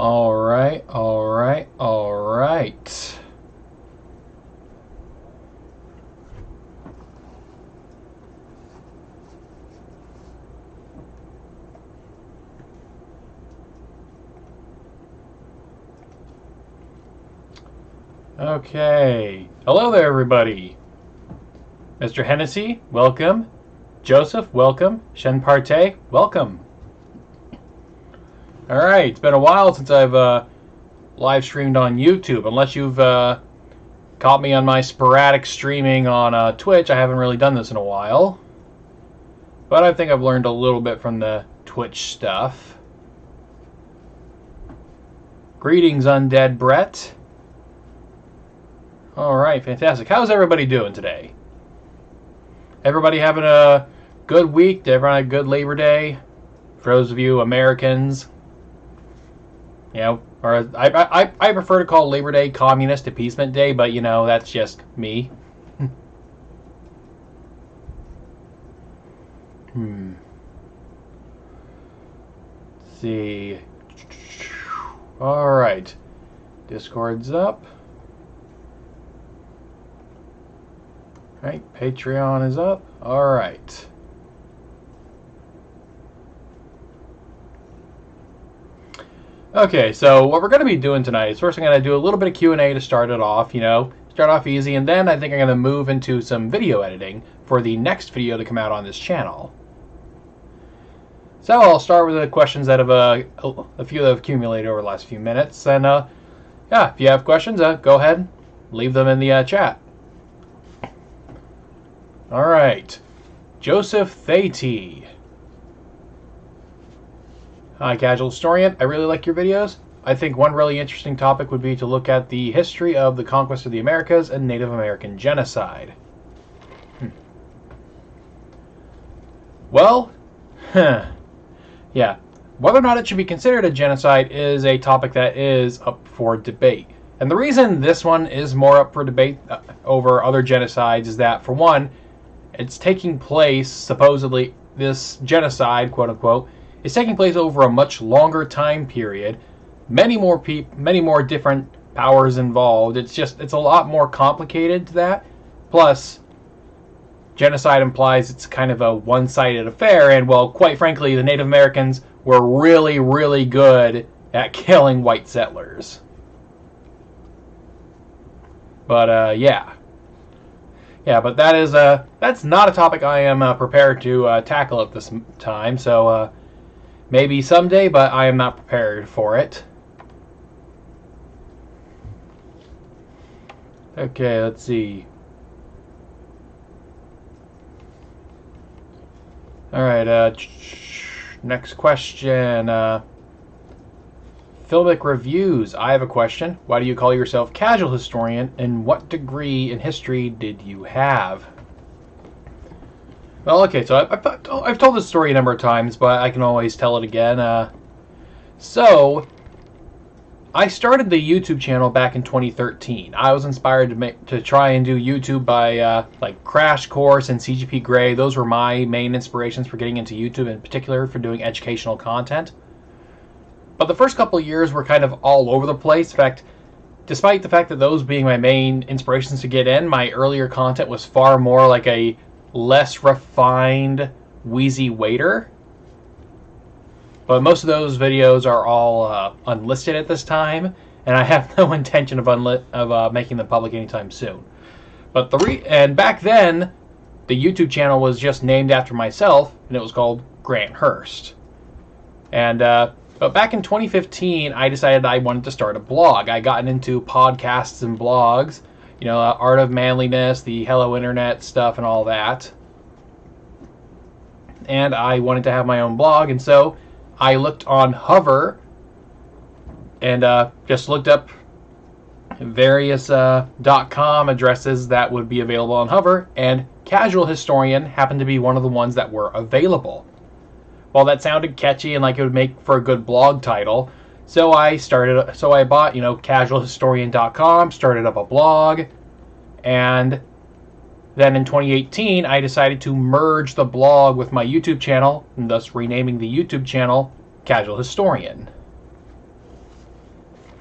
All right, all right, all right. Okay. Hello there, everybody. Mr. Hennessy, welcome. Joseph, welcome. Shen Partey, welcome. All right, it's been a while since I've live streamed on YouTube. Unless you've caught me on my sporadic streaming on Twitch, I haven't really done this in a while. But I think I've learned a little bit from the Twitch stuff. Greetings, Undead Brett. All right, fantastic. How's everybody doing today? Everybody having a good week? Did everyone have a good Labor Day? For those of you Americans, you know, or I prefer to call Labor Day Communist Appeasement Day, but you know, that's just me. Let's see. All right, Discord's up. All right, Patreon is up. All right. Okay, so what we're going to be doing tonight is first I'm going to do a little bit of Q&A to start it off, you know, start off easy, and then I think I'm going to move into some video editing for the next video to come out on this channel. So I'll start with the questions that have a few that have accumulated over the last few minutes, and yeah, if you have questions, go ahead, leave them in the chat. All right, Joseph Thati. Hi, Casual Historian. I really like your videos. I think one really interesting topic would be to look at the history of the conquest of the Americas and Native American genocide. Well, yeah. Whether or not it should be considered a genocide is a topic that is up for debate. And the reason this one is more up for debate over other genocides is that, for one, it's taking place, supposedly, this genocide, quote-unquote, is taking place over a much longer time period. Many more different powers involved. It's a lot more complicated to that. Plus, genocide implies it's kind of a one-sided affair, and, well, quite frankly, the Native Americans were really, really good at killing white settlers. But, yeah. Yeah, but that's not a topic I am prepared to tackle at this time, so maybe someday, but I am not prepared for it. Okay, let's see. Alright, next question. Filmic Reviews. I have a question. Why do you call yourself Casual Historian, and what degree in history did you have? Well, okay, so I've told this story a number of times, but I can always tell it again. So, I started the YouTube channel back in 2013. I was inspired to try and do YouTube by like Crash Course and CGP Grey. Those were my main inspirations for getting into YouTube, in particular for doing educational content. But the first couple of years were kind of all over the place. In fact, despite the fact that those being my main inspirations to get in, my earlier content was far more like a less refined, wheezy waiter. But most of those videos are all unlisted at this time, and I have no intention of making them public anytime soon. But and back then, the YouTube channel was just named after myself, and it was called Grant Hurst. And but back in 2015, I decided I wanted to start a blog. I gotten into podcasts and blogs, you know, Art of Manliness, the Hello Internet stuff, and all that. And I wanted to have my own blog, and so I looked on Hover and just looked up various .com addresses that would be available on Hover, and Casual Historian happened to be one of the ones that were available. Well, that sounded catchy and like it would make for a good blog title, so I bought, you know, casualhistorian.com, started up a blog, and then in 2018 I decided to merge the blog with my YouTube channel, and thus renaming the YouTube channel Casual Historian.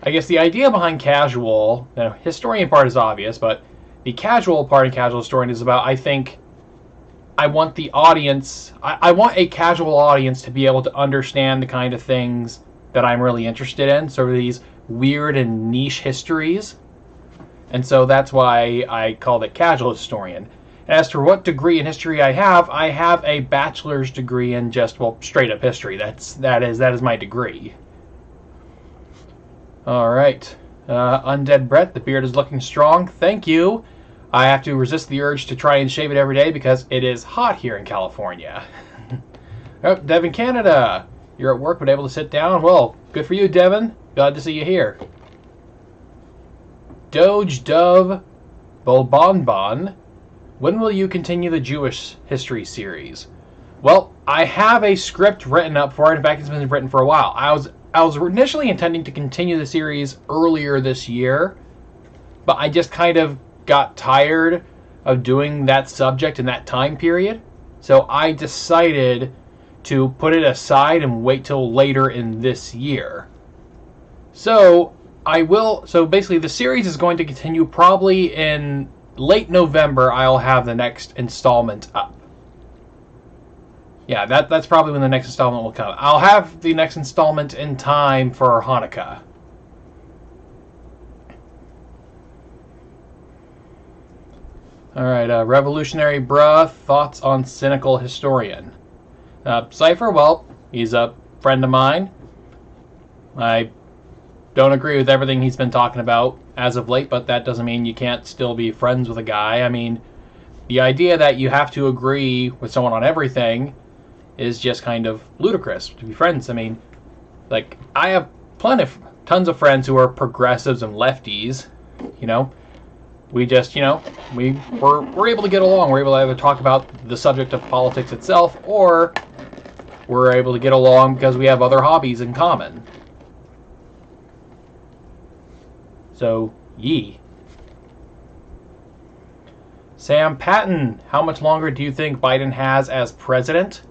I guess the idea behind casual, the historian part is obvious, but the casual part in casual historian is about, I think, I want the audience, I want a casual audience to be able to understand the kind of things that I'm really interested in, sort of these weird and niche histories. And so that's why I called it casual historian. And as to what degree in history I have a bachelor's degree in just, well, straight up history. That is my degree. All right. Undead Brett, the beard is looking strong. Thank you. I have to resist the urge to try and shave it every day because it is hot here in California. Oh, Devin Canada. You're at work but able to sit down? Well, good for you, Devin. Glad to see you here. Doge Dove Bolbonbon. When will you continue the Jewish history series? Well, I have a script written up for it. In fact, it's been written for a while. I was initially intending to continue the series earlier this year, but I just kind of got tired of doing that subject in that time period. So I decided to put it aside and wait till later in this year. So basically the series is going to continue probably in late November. I'll have the next installment up. Yeah, that's probably when the next installment will come. I'll have the next installment in time for Hanukkah. Alright, Revolutionary Bruh, thoughts on cynical historian. Cypher, well, he's a friend of mine. I don't agree with everything he's been talking about as of late, but that doesn't mean you can't still be friends with a guy. I mean, the idea that you have to agree with someone on everything is just kind of ludicrous to be friends. I mean, like, I have tons of friends who are progressives and lefties, you know. We just, you know, we're able to get along. We're able to either talk about the subject of politics itself, or we're able to get along because we have other hobbies in common. So, yee. Sam Patton, how much longer do you think Biden has as president?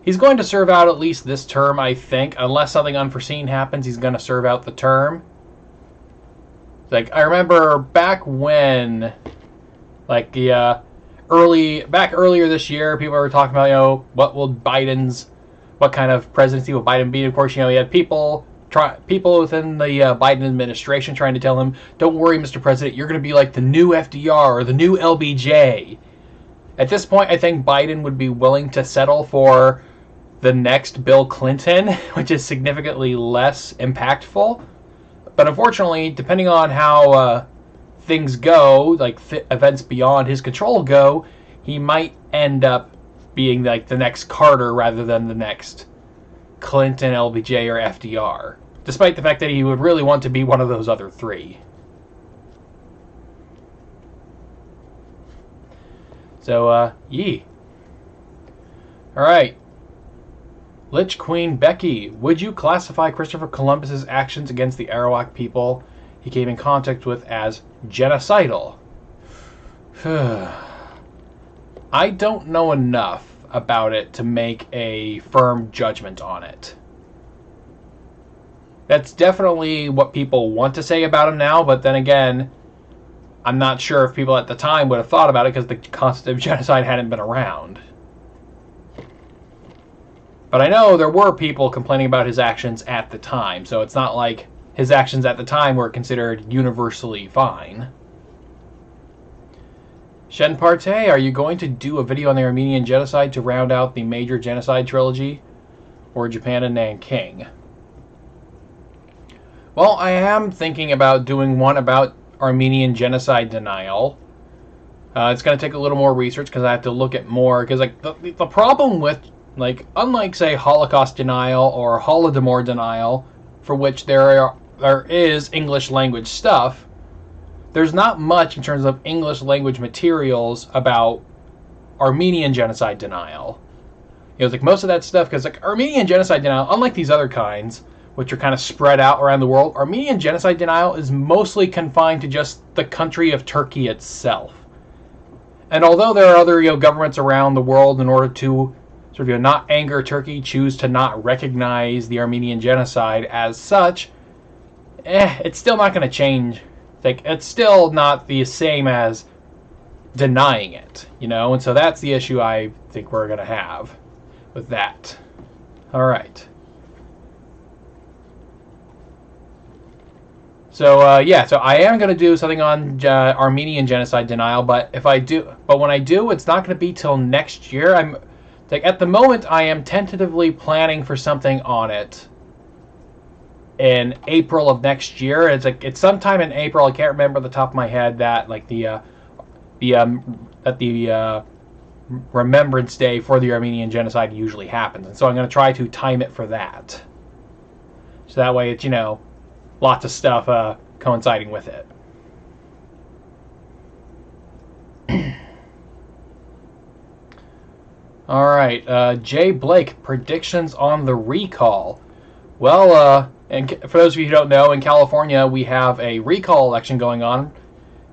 He's going to serve out at least this term, I think. Unless something unforeseen happens, he's going to serve out the term. Like, I remember back when, like, earlier this year, people were talking about, you know, what kind of presidency will Biden be? Of course, you know, he had people within the Biden administration trying to tell him, don't worry, Mr. President, you're going to be like the new FDR or the new LBJ. At this point, I think Biden would be willing to settle for the next Bill Clinton, which is significantly less impactful. But unfortunately, depending on how things go, like events beyond his control go, he might end up being like the next Carter rather than the next Clinton, LBJ, or FDR. Despite the fact that he would really want to be one of those other three. So, yee. Alright. Lich Queen Becky, would you classify Christopher Columbus's actions against the Arawak people he came in contact with as genocidal? I don't know enough about it to make a firm judgment on it. That's definitely what people want to say about him now, but then again, I'm not sure if people at the time would have thought about it because the concept of genocide hadn't been around. But I know there were people complaining about his actions at the time, so it's not like his actions at the time were considered universally fine. Shen Parte, are you going to do a video on the Armenian genocide to round out the major genocide trilogy? Or Japan and Nanking? Well, I am thinking about doing one about Armenian genocide denial. It's going to take a little more research because I have to look at more. Because like the problem with, like, unlike say Holocaust denial or Holodomor denial, for which there is English language stuff, there's not much in terms of English language materials about Armenian genocide denial. You know, like most of that stuff, because like Armenian genocide denial, unlike these other kinds, which are kind of spread out around the world, Armenian genocide denial is mostly confined to just the country of Turkey itself. And although there are other, you know, governments around the world, in order to sort of, you know, not anger Turkey, choose to not recognize the Armenian genocide as such, it's still not going to change. Like, it's still not the same as denying it, you know? And so that's the issue I think we're going to have with that. All right. So yeah, so I am going to do something on Armenian genocide denial, but when I do, it's not going to be till next year. I'm like, at the moment, I am tentatively planning for something on it in April of next year. It's sometime in April. I can't remember the top of my head that like the Remembrance Day for the Armenian genocide usually happens, and so I'm going to try to time it for that. So that way, it's, you know, lots of stuff coinciding with it. All right, Jay Blake, predictions on the recall. Well, and for those of you who don't know, in California we have a recall election going on.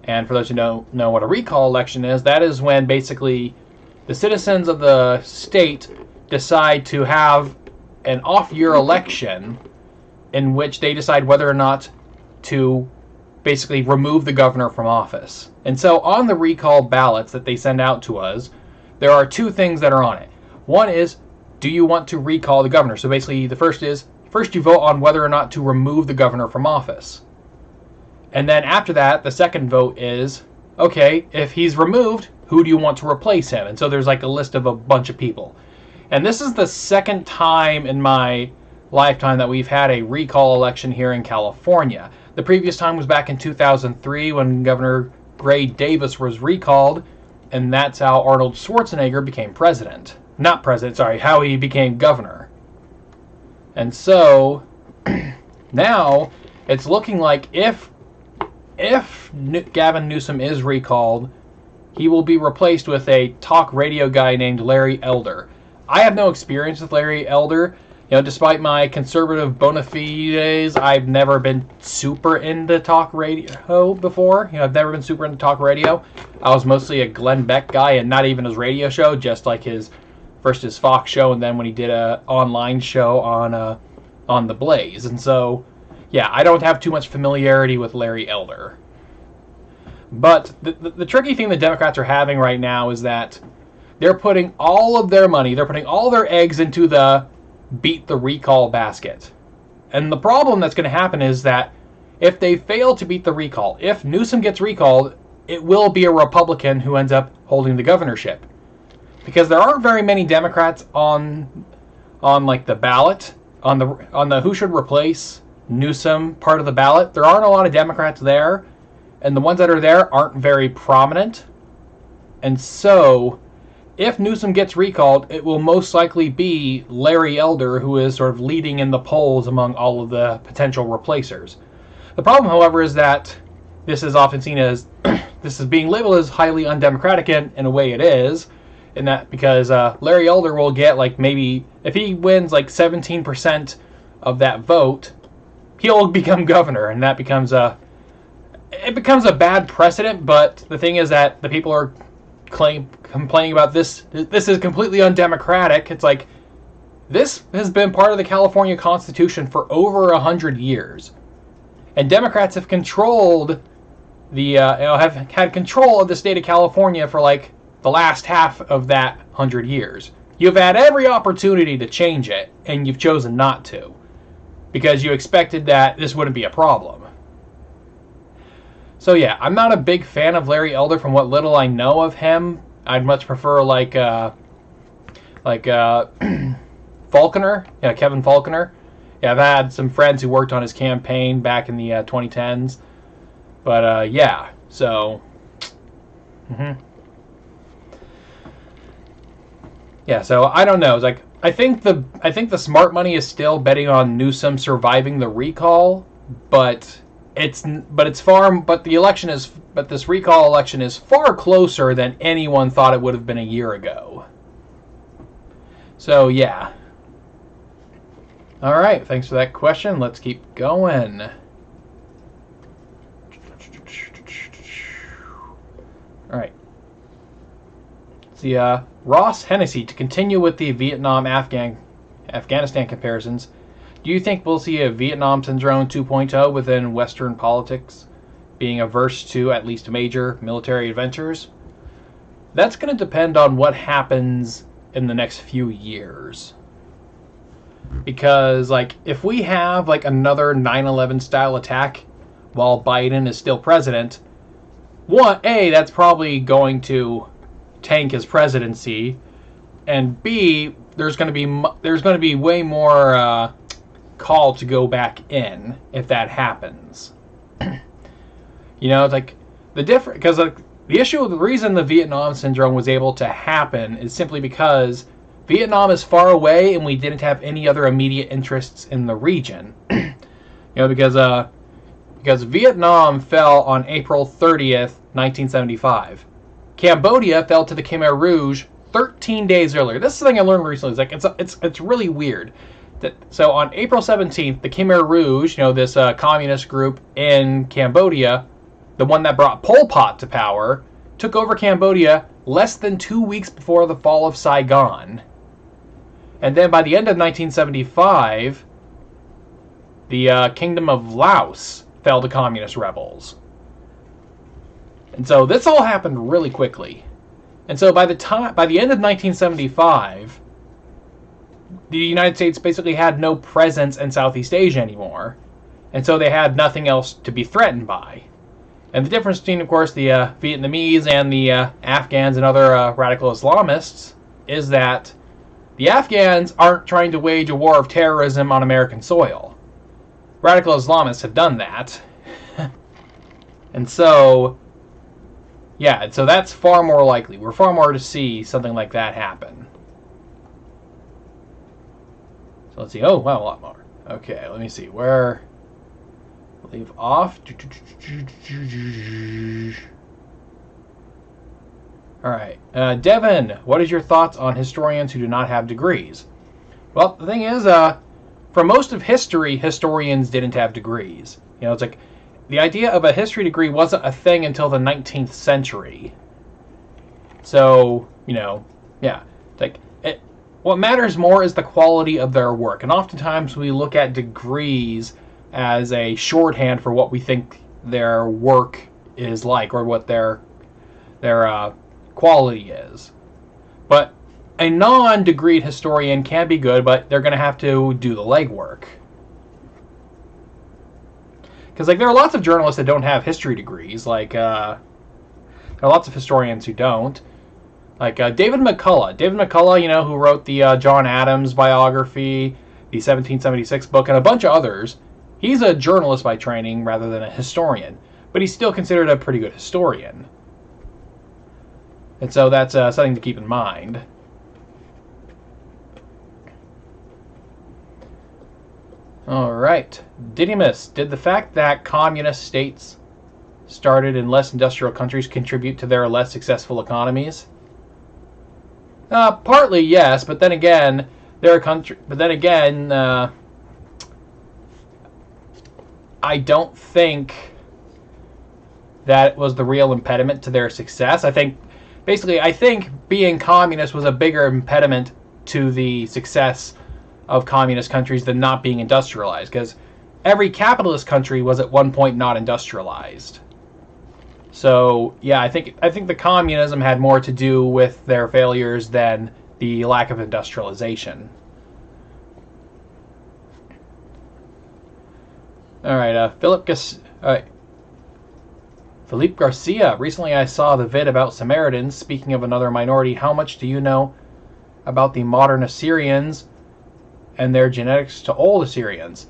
And for those who don't know what a recall election is, that is when basically the citizens of the state decide to have an off-year election in which they decide whether or not to basically remove the governor from office. And so on the recall ballots that they send out to us, there are two things that are on it. One is, do you want to recall the governor? So basically the first you vote on whether or not to remove the governor from office. And then after that, the second vote is, okay, if he's removed, who do you want to replace him? And so there's like a list of a bunch of people. And this is the second time in my lifetime that we've had a recall election here in California. The previous time was back in 2003 when Governor Gray Davis was recalled, and that's how Arnold Schwarzenegger became president. Not president, sorry, how he became governor. And so now it's looking like if Gavin Newsom is recalled, he will be replaced with a talk radio guy named Larry Elder. I have no experience with Larry Elder. You know, despite my conservative bona fides, I've never been super into talk radio before. You know, I've never been super into talk radio. I was mostly a Glenn Beck guy, and not even his radio show, just like his Fox show, and then when he did a online show on the Blaze. And so, yeah, I don't have too much familiarity with Larry Elder. But the tricky thing the Democrats are having right now is that they're putting all of their money, they're putting all their eggs into the beat the recall basket. And the problem that's going to happen is that if they fail to beat the recall, if Newsom gets recalled, it will be a Republican who ends up holding the governorship. Because there aren't very many Democrats on like the ballot, on the who should replace Newsom part of the ballot. There aren't a lot of Democrats there, and the ones that are there aren't very prominent. And so, if Newsom gets recalled, it will most likely be Larry Elder who is sort of leading in the polls among all of the potential replacers. The problem, however, is that this is often seen as, this is being labeled as highly undemocratic, and in a way it is, in that because Larry Elder will get like maybe, if he wins like 17% of that vote, he'll become governor, and that becomes it becomes a bad precedent. But the thing is that the people are complaining about this is completely undemocratic. It's like, this has been part of the California Constitution for over 100 years, and Democrats have controlled have had control of the state of California for like the last half of that 100 years. You've had every opportunity to change it, and you've chosen not to, because you expected that this wouldn't be a problem. So yeah, I'm not a big fan of Larry Elder from what little I know of him. I'd much prefer Faulconer, yeah, Kevin Faulconer. Yeah, I've had some friends who worked on his campaign back in the 2010s. But yeah, so yeah, so I don't know. It's like, I think the smart money is still betting on Newsom surviving the recall, but this recall election is far closer than anyone thought it would have been a year ago. So yeah. All right, thanks for that question. Let's keep going. All right. Ross Hennessy, to continue with the Vietnam-Afghanistan comparisons, Do you think we'll see a Vietnam Syndrome 2.0 within Western politics, being averse to at least major military adventures? That's going to depend on what happens in the next few years. Because, like, if we have, like, another 9/11 style attack while Biden is still president, that's probably going to tank his presidency, and B, there's going to be way more call to go back in if that happens. It's like because like the reason the Vietnam Syndrome was able to happen is simply because Vietnam is far away and we didn't have any other immediate interests in the region. Because Vietnam fell on April 30th, 1975. Cambodia fell to the Khmer Rouge 13 days earlier. This is something I learned recently. It's really weird. So on April 17th, the Khmer Rouge, this communist group in Cambodia, the one that brought Pol Pot to power, took over Cambodia less than 2 weeks before the fall of Saigon. And then by the end of 1975, the Kingdom of Laos fell to communist rebels. And so this all happened really quickly. And so by the end of 1975, the United States basically had no presence in Southeast Asia anymore. And so they had nothing else to be threatened by. And the difference between, of course, the Vietnamese and the Afghans and other radical Islamists is that the Afghans aren't trying to wage a war of terrorism on American soil. Radical Islamists have done that. And so, so that's far more likely. We're far more to see something like that happen. So let's see. Oh, wow, a lot more. Okay, let me see. Where? Leave off. Alright. Devin, what is your thoughts on historians who do not have degrees? Well, the thing is, for most of history, historians didn't have degrees. It's like the idea of a history degree wasn't a thing until the 19th century. So, it's like what matters more is the quality of their work. And oftentimes we look at degrees as a shorthand for what we think their work is like or what their quality is. But a non-degreed historian can be good, but they're going to have to do the legwork. Because there are lots of journalists that don't have history degrees. There are lots of historians who don't. Like David McCullough. David McCullough, who wrote the John Adams biography, the 1776 book, and a bunch of others. He's a journalist by training rather than a historian. But he's still considered a pretty good historian. And so that's something to keep in mind. Alright. Didymus, did the fact that communist states started in less industrial countries contribute to their less successful economies? Partly, yes, but then again, I don't think that was the real impediment to their success. I think being communist was a bigger impediment to the success of communist countries than not being industrialized, because every capitalist country was at one point not industrialized. So yeah, I think the communism had more to do with their failures than the lack of industrialization. All right, Philippe Garcia. Recently, I saw the vid about Samaritans. Speaking of another minority, how much do you know about the modern Assyrians and their genetics to old Assyrians?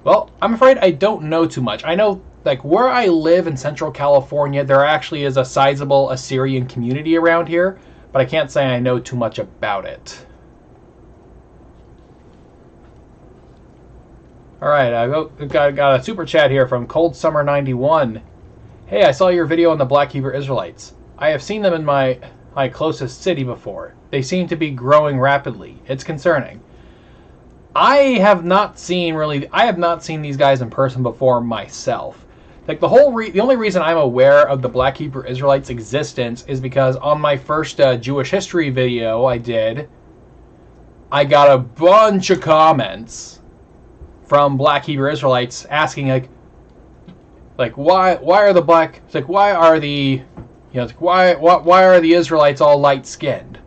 Well, I'm afraid I don't know too much. I know, where I live in Central California, there actually is a sizable Assyrian community around here, but I can't say I know too much about it. Alright, I got a super chat here from Cold Summer 91. Hey, I saw your video on the Black Hebrew Israelites. I have seen them in my closest city before. They seem to be growing rapidly. It's concerning. I have not seen these guys in person before myself. The only reason I'm aware of the Black Hebrew Israelites' existence is because on my first Jewish history video I did, I got a bunch of comments from Black Hebrew Israelites asking like why are the black, it's like why are the, you know, it's like why are the Israelites all light skinned?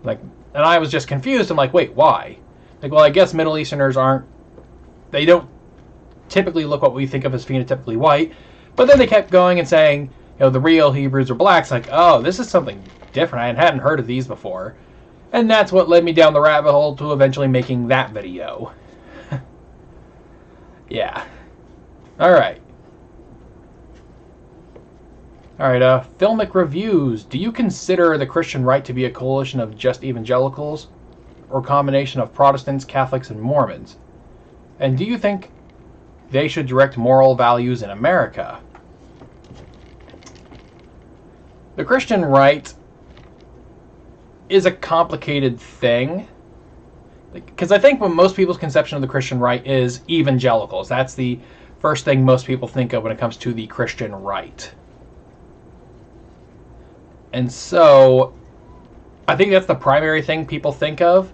Like, and I was just confused. I'm like, wait, why? Like, well, I guess Middle Easterners they don't typically look what we think of as phenotypically white. But then they kept going and saying, you know, the real Hebrews are blacks. Like, oh, this is something different. I hadn't heard of these before. And that's what led me down the rabbit hole to eventually making that video. Yeah. Alright. Alright, filmic reviews. Do you consider the Christian right to be a coalition of just evangelicals? Or a combination of Protestants, Catholics, and Mormons? And do you think they should direct moral values in America? The Christian right is a complicated thing. Because I think when most people's conception of the Christian right is evangelicals. That's the first thing most people think of when it comes to the Christian right. And so, I think that's the primary thing people think of.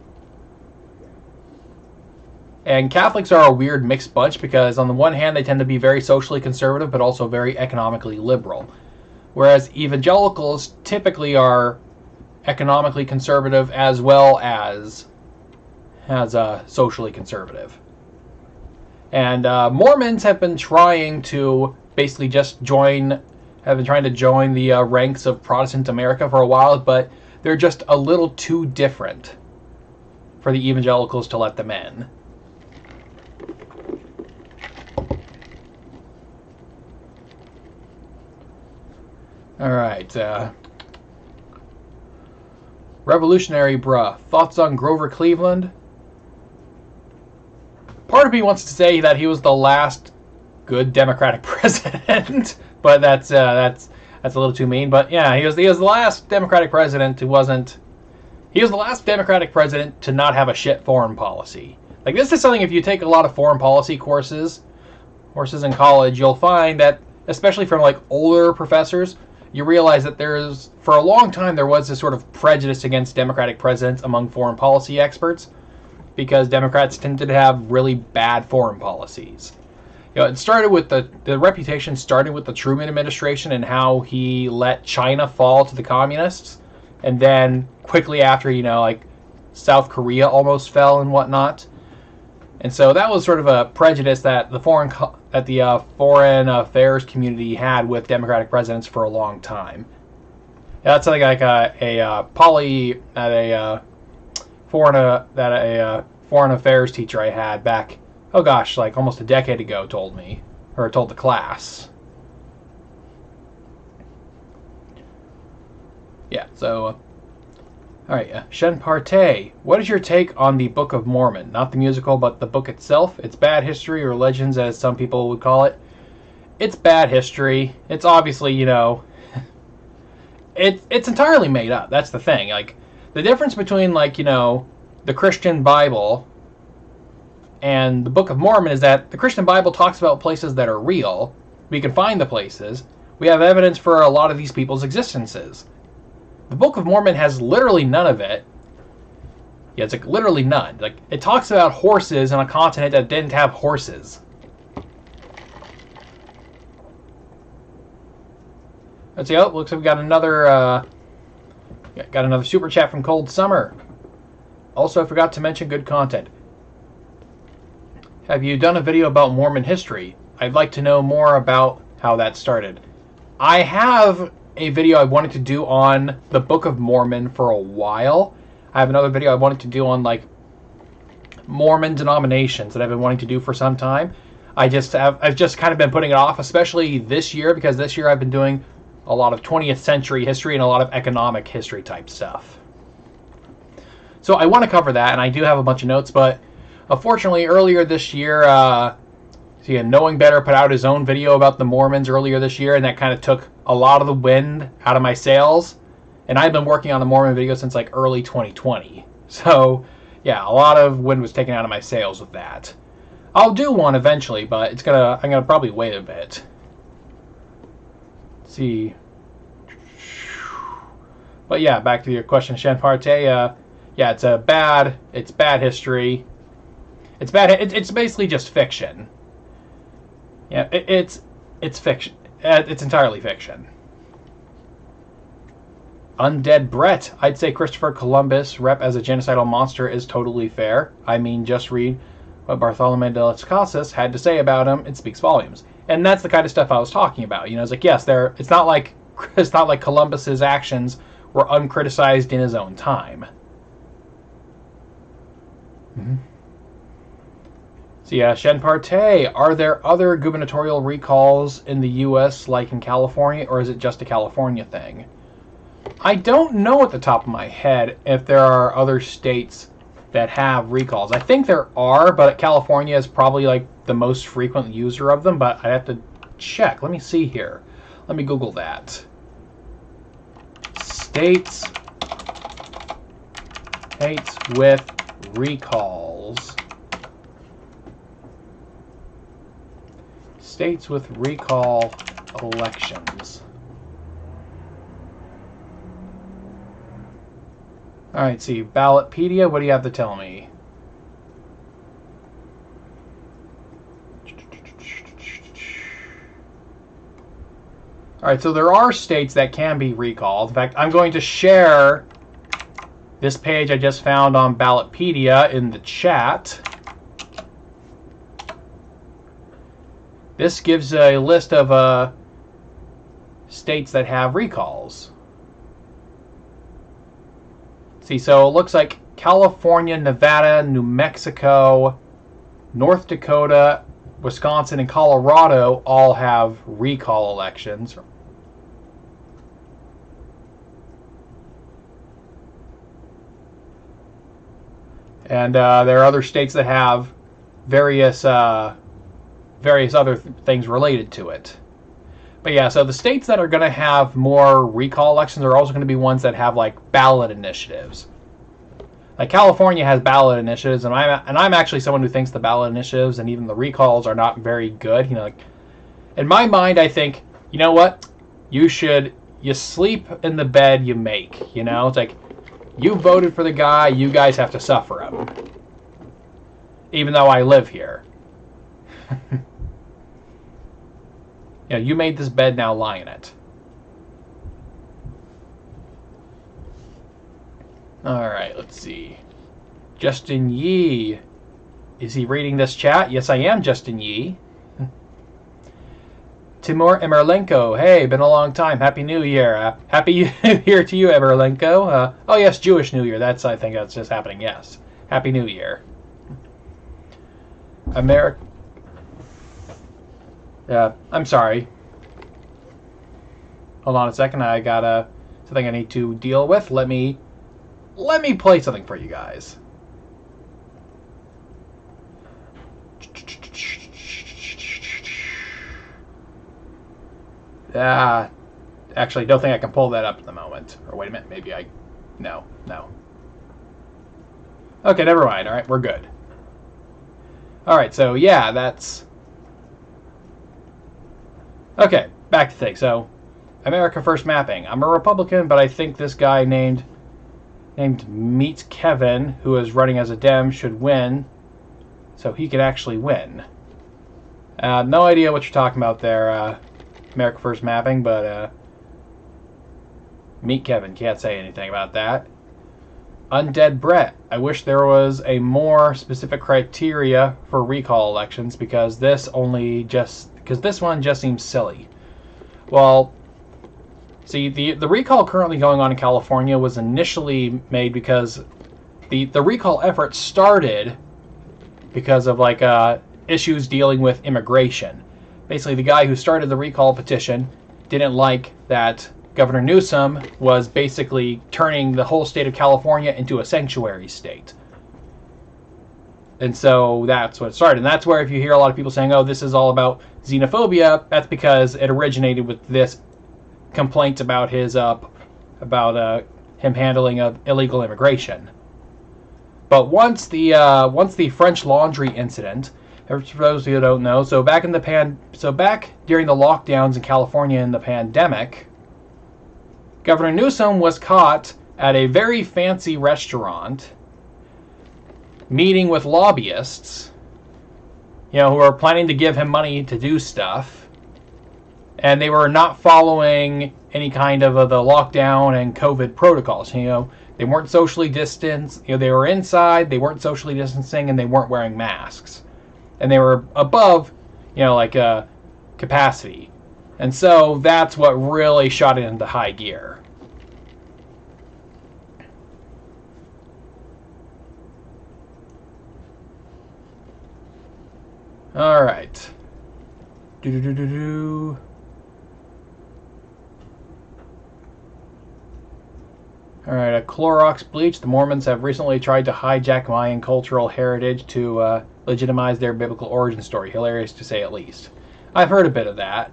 And Catholics are a weird mixed bunch because on the one hand they tend to be very socially conservative but also very economically liberal. Whereas evangelicals typically are economically conservative as well as socially conservative. And Mormons have been trying to basically just join the ranks of Protestant America for a while, but they're just a little too different for the evangelicals to let them in. Alright, Revolutionary Bruh. Thoughts on Grover Cleveland? Part of me wants to say that he was the last good Democratic president, but that's a little too mean. But yeah, he was the last Democratic president who wasn't. He was the last Democratic president to not have a shit foreign policy. Like, this is something, if you take a lot of foreign policy courses in college, you'll find that, especially from like older professors, you realize that for a long time there was this sort of prejudice against Democratic presidents among foreign policy experts, because Democrats tended to have really bad foreign policies. You know, it started with the reputation started with the Truman administration and how he let China fall to the communists, and then quickly after, you know, like South Korea almost fell and whatnot. And so that was sort of a prejudice that the foreign affairs community had with Democratic presidents for a long time. Yeah, that's something like a foreign affairs teacher I had back, oh gosh, like almost a decade ago told me, or told the class. Yeah, so alright, Shen Partey, what is your take on the Book of Mormon? Not the musical, but the book itself. It's bad history, or legends as some people would call it. It's bad history. It's obviously, you know, it's entirely made up. That's the thing. Like, the difference between, like, you know, the Christian Bible and the Book of Mormon is that the Christian Bible talks about places that are real. We can find the places. We have evidence for a lot of these people's existences. The Book of Mormon has literally none of it. Yeah, it's like literally none. Like, it talks about horses on a continent that didn't have horses. Let's see. Oh, looks like we got another super chat from Cold Summer. Also, I forgot to mention good content. Have you done a video about Mormon history? I'd like to know more about how that started. I have a video I wanted to do on the Book of Mormon for a while. I have another video I wanted to do on, like, Mormon denominations that I've been wanting to do for some time. I've just kind of been putting it off, especially this year, because this year I've been doing a lot of 20th century history and a lot of economic history type stuff. So I want to cover that, and I do have a bunch of notes, but unfortunately earlier this year, Knowing Better put out his own video about the Mormons earlier this year, and that kind of took a lot of the wind out of my sails. And I've been working on the Mormon video since like early 2020. So yeah, a lot of wind was taken out of my sails with that. I'll do one eventually, but I'm gonna probably wait a bit. Let's see. But yeah, back to your question, Shen Partey. Yeah, it's bad history. It's bad. It's basically just fiction. Yeah, it's fiction. It's entirely fiction. Undead Brett. I'd say Christopher Columbus rep as a genocidal monster is totally fair. I mean, just read what Bartholomew de las Casas had to say about him. It speaks volumes. And that's the kind of stuff I was talking about. You know, it's like, yes, it's not like Columbus's actions were uncriticized in his own time. Mm-hmm. So yeah, Shen Partey, are there other gubernatorial recalls in the U.S. like in California, or is it just a California thing? I don't know at the top of my head if there are other states that have recalls. I think there are, but California is probably like the most frequent user of them, but I have to check. Let me see here. Let me Google that. States with recalls. States with recall elections. Alright, see, Ballotpedia, what do you have to tell me? Alright, so there are states that can be recalled. In fact, I'm going to share this page I just found on Ballotpedia in the chat. This gives a list of states that have recalls. See, so it looks like California, Nevada, New Mexico, North Dakota, Wisconsin, and Colorado all have recall elections. And there are other states that have various other things related to it. But yeah, so the states that are going to have more recall elections are also going to be ones that have like ballot initiatives. Like California has ballot initiatives, and I'm actually someone who thinks the ballot initiatives and even the recalls are not very good. You know, like in my mind, I think, you know what, you sleep in the bed you make. You know, it's like you voted for the guy, you guys have to suffer him, even though I live here. Yeah, you made this bed, now lie in it. Alright, let's see. Justin Yee. Is he reading this chat? Yes, I am, Justin Yee. Timur Emerlenko. Hey, been a long time. Happy New Year. Happy New Year to you, Emerlenko. Oh, yes, Jewish New Year. I think that's just happening. Yes. Happy New Year. Yeah, I'm sorry. Hold on a second. I got something I need to deal with. Let me play something for you guys. Actually, don't think I can pull that up at the moment. Or wait a minute, maybe no. Okay, never mind. All right, we're good. All right, so yeah, that's... Okay, back to things. So, America First mapping. I'm a Republican, but I think this guy named Meet Kevin, who is running as a Dem, should win, so he could actually win. No idea what you're talking about there, America First mapping, but Meet Kevin, can't say anything about that. Undead Brett. I wish there was a more specific criteria for recall elections because this one just seems silly. Well, see, the recall currently going on in California was initially made because the recall effort started because of like issues dealing with immigration. Basically, the guy who started the recall petition didn't like that Governor Newsom was basically turning the whole state of California into a sanctuary state. And so that's what it started. And that's where if you hear a lot of people saying, oh, this is all about xenophobia, that's because it originated with this complaint about his him handling of illegal immigration. But once the French Laundry incident, for those who don't know, back during the lockdowns in California in the pandemic, Governor Newsom was caught at a very fancy restaurant meeting with lobbyists, you know, who are planning to give him money to do stuff, and they were not following any kind of the lockdown and COVID protocols. You know, they weren't socially distanced. You know, they were inside, they weren't socially distancing, and they weren't wearing masks, and they were above, you know, like capacity, and so that's what really shot it into high gear. All right. Alright, a Clorox bleach. The Mormons have recently tried to hijack Mayan cultural heritage to legitimize their biblical origin story. Hilarious to say at least. I've heard a bit of that.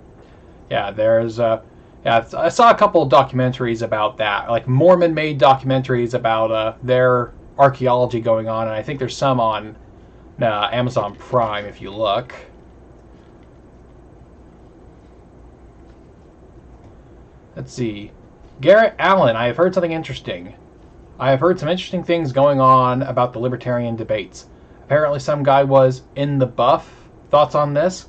Yeah, there's yeah, I saw a couple of documentaries about that, like Mormon-made documentaries about their archaeology going on, and I think there's some on Amazon Prime if you look. Let's see. Garrett Allen, I have heard something interesting. I have heard some interesting things going on about the libertarian debates. Apparently some guy was in the buff. Thoughts on this?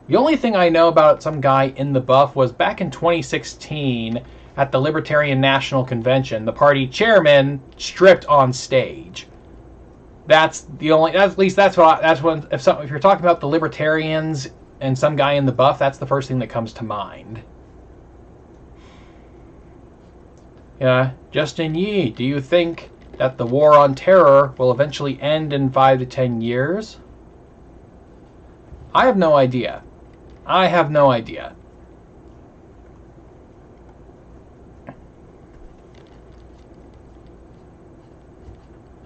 The only thing I know about some guy in the buff was back in 2016 at the Libertarian National Convention, the party chairman stripped on stage. That's the only, at least that's what, if you're talking about the libertarians and some guy in the buff, that's the first thing that comes to mind. Yeah, Justin Yee, do you think that the war on terror will eventually end in 5 to 10 years? I have no idea. I have no idea.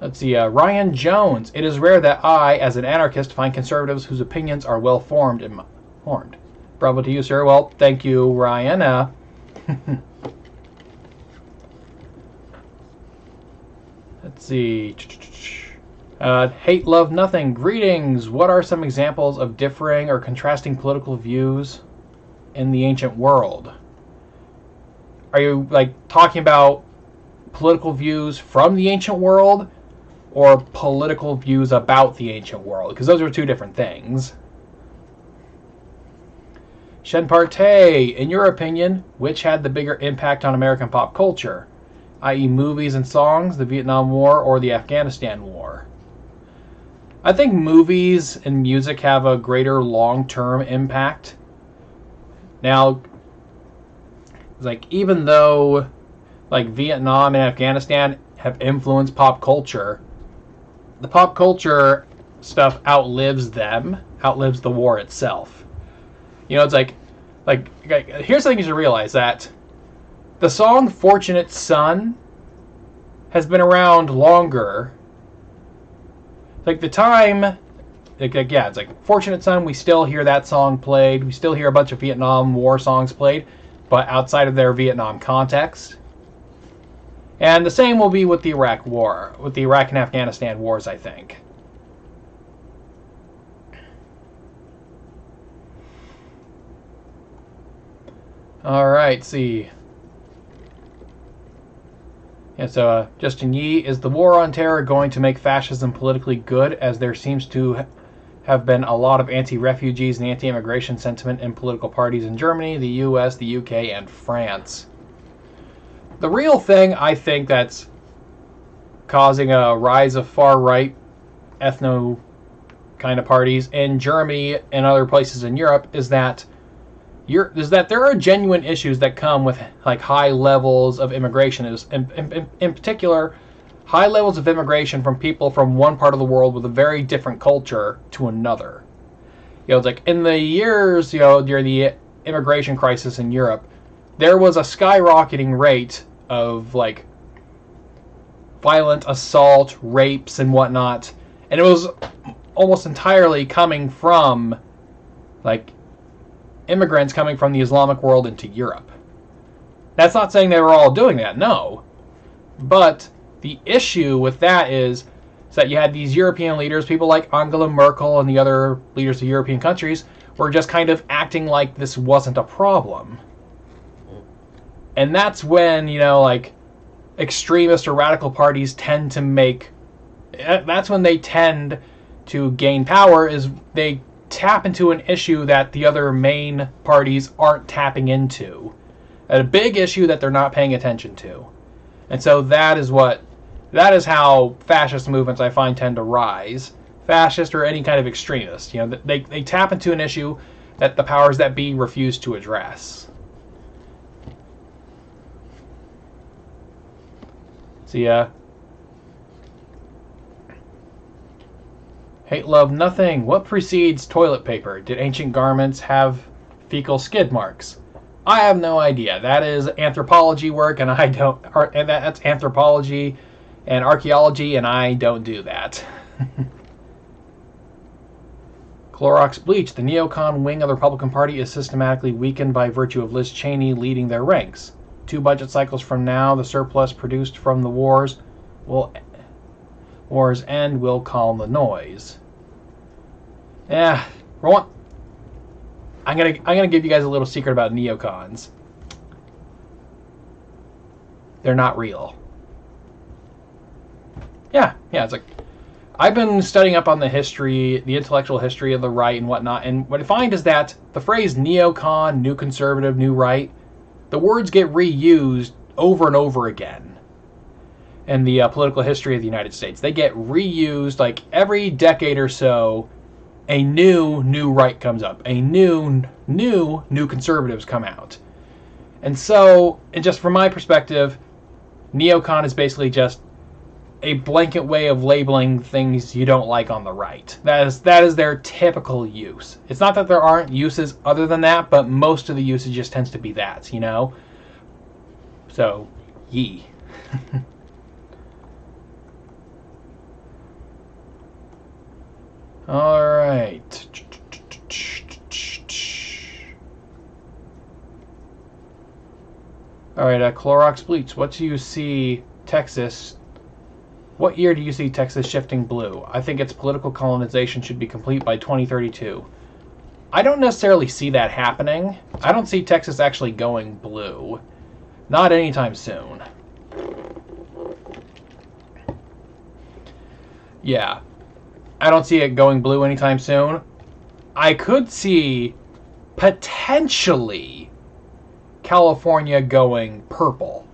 Let's see, Ryan Jones. It is rare that I, as an anarchist, find conservatives whose opinions are well formed and formed. Bravo to you, sir. Well, thank you, Ryan. Let's see. Hate, love, nothing. Greetings. What are some examples of differing or contrasting political views in the ancient world? Are you like talking about political views from the ancient world or political views about the ancient world? Because those are two different things. Shen Partey, in your opinion, which had the bigger impact on American pop culture? I.e. movies and songs, the Vietnam War, or the Afghanistan War? I think movies and music have a greater long-term impact. Now, like, even though like Vietnam and Afghanistan have influenced pop culture, the pop culture stuff outlives them, outlives the war itself. You know, it's like here's something you should realize, that the song Fortunate Son has been around longer. Like the time, yeah, it's like Fortunate Son, we still hear that song played. We still hear a bunch of Vietnam War songs played, but outside of their Vietnam context. And the same will be with the Iraq War, with the Iraq and Afghanistan wars, I think. Alright, see. Yeah, so Justin Yee, is the war on terror going to make fascism politically good, as there seems to have been a lot of anti-refugees and anti-immigration sentiment in political parties in Germany, the US, the UK, and France? The real thing, I think, that's causing a rise of far-right ethno kind of parties in Germany and other places in Europe is that there are genuine issues that come with like high levels of immigration. In particular, high levels of immigration from people from one part of the world with a very different culture to another. You know, it's like in the years, you know, during the immigration crisis in Europe, there was a skyrocketing rate of like violent assault, rapes, and whatnot, and it was almost entirely coming from like immigrants coming from the Islamic world into Europe. That's not saying they were all doing that, no. But the issue with that is that you had these European leaders, people like Angela Merkel and the other leaders of European countries, were just kind of acting like this wasn't a problem. And that's when, you know, like extremist or radical parties tend to make That's when they tend to gain power, is they tap into an issue that the other main parties aren't tapping into. A big issue that they're not paying attention to. And so that is how fascist movements, I find, tend to rise. Fascist or any kind of extremist. They tap into an issue that the powers that be refuse to address. So hate, love, nothing. What precedes toilet paper? Did ancient garments have fecal skid marks? I have no idea. That is anthropology work, and I don't. And that's anthropology and archaeology, and I don't do that. Clorox bleach. The neocon wing of the Republican Party is systematically weakened by virtue of Liz Cheney leading their ranks. 2 budget cycles from now, the surplus produced from the wars end will calm the noise. Yeah, I'm gonna give you guys a little secret about neocons. They're not real. Yeah, it's like I've been studying up on the history, the intellectual history of the right and whatnot, and what I find is that the phrase neocon, new conservative, new right, the words get reused over and over again in the political history of the United States. They get reused like every decade or so. A new right comes up. A new conservatives come out. And so, and just from my perspective, neocon is basically just a blanket way of labeling things you don't like on the right. That is their typical use. It's not that there aren't uses other than that, but most of the usage just tends to be that, So, yee. All right. All right, Clorox bleach. What do you see Texas? What year do you see Texas shifting blue? I think its political colonization should be complete by 2032. I don't necessarily see that happening. I don't see Texas actually going blue. Not anytime soon. Yeah. I don't see it going blue anytime soon. I could see potentially California going purple.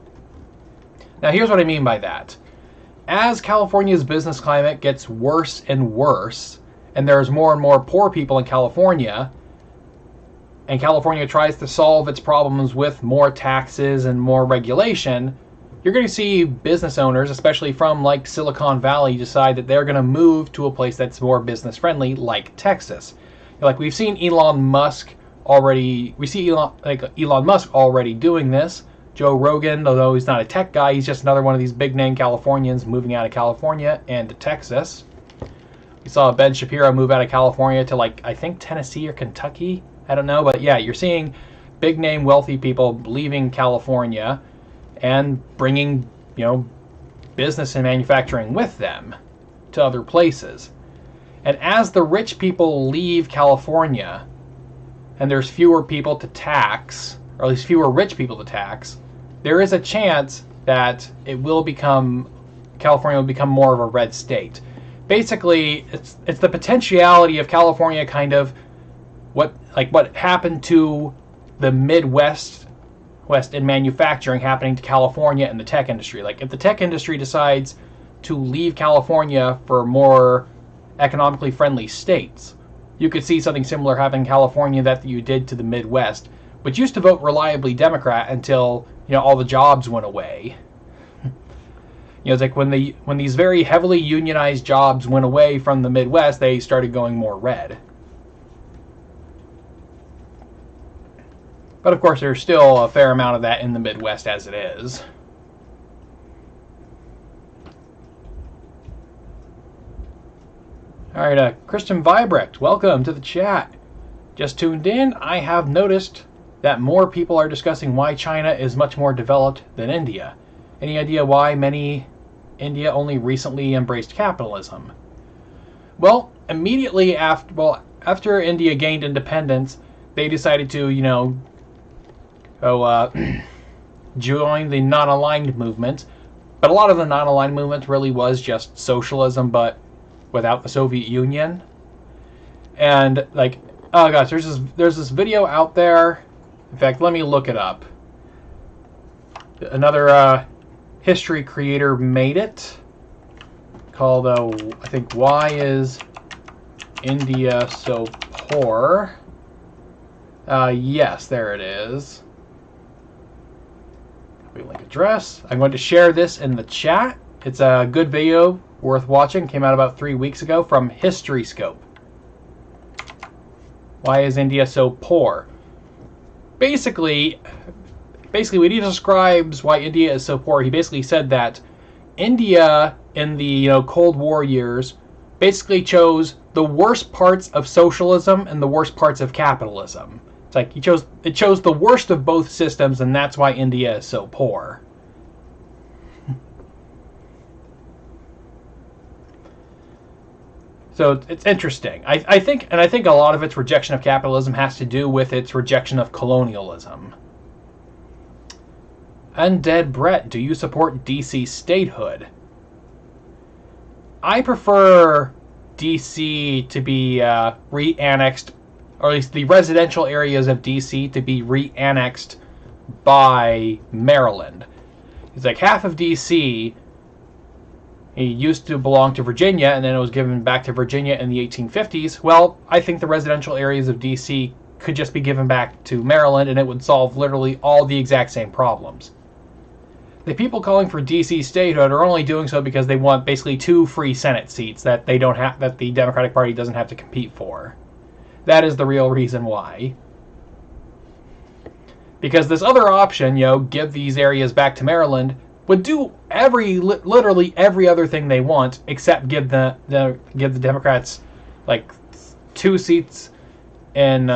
Now here's what I mean by that. As California's business climate gets worse and worse, and there's more and more poor people in California, and California tries to solve its problems with more taxes and more regulation, you're going to see business owners, especially from like Silicon Valley, decide that they're going to move to a place that's more business friendly, like Texas. Like we've seen Elon Musk already. We see Elon Musk already doing this. Joe Rogan, although he's not a tech guy, he's just another one of these big name Californians moving out of California and to Texas. We saw Ben Shapiro move out of California to I think Tennessee or Kentucky. I don't know, but yeah, you're seeing big name wealthy people leaving California and bringing, business and manufacturing with them to other places. And as the rich people leave California and there's fewer people to tax, or at least fewer rich people to tax, there is a chance that California will become more of a red state. Basically, it's the potentiality of California kind of what happened to the Midwest in manufacturing happening to California and the tech industry. Like if the tech industry decides to leave California for more economically friendly states, you could see something similar happen in California that you did to the Midwest, which used to vote reliably Democrat until all the jobs went away. It's like when these very heavily unionized jobs went away from the Midwest, they started going more red. But of course, there's still a fair amount of that in the Midwest as it is. Alright, Christian Vibrecht, welcome to the chat. Just tuned in, I have noticed that more people are discussing why China is much more developed than India. Any idea why India only recently embraced capitalism? Well, immediately after India gained independence, they decided to, join the non-aligned movement, But a lot of the non-aligned movement really was just socialism, but without the Soviet Union. And like, oh gosh, there's this video out there. In fact, let me look it up. Another history creator made it, called I think "Why Is India So Poor?" Yes, there it is. Link address. I'm going to share this in the chat. It's a good video worth watching. Came out about 3 weeks ago from History Scope. Why is India so poor? Basically, when he describes why India is so poor, he basically said that India in the Cold War years basically chose the worst parts of socialism and the worst parts of capitalism. It's like it chose the worst of both systems, and that's why India is so poor. So it's interesting. I think a lot of its rejection of capitalism has to do with its rejection of colonialism. Undead Brett, do you support DC statehood? I prefer DC to be re-annexed, or at least the residential areas of DC to be re-annexed by Maryland. It's like half of DC, it used to belong to Virginia, and then it was given back to Virginia in the 1850s. Well, I think the residential areas of DC could just be given back to Maryland, and it would solve literally all the exact same problems. The people calling for DC statehood are only doing so because they want basically 2 free Senate seats that they don't have, that the Democratic Party doesn't have to compete for. That is the real reason why. Because this other option, give these areas back to Maryland, would do literally every other thing they want, except give the Democrats like 2 seats in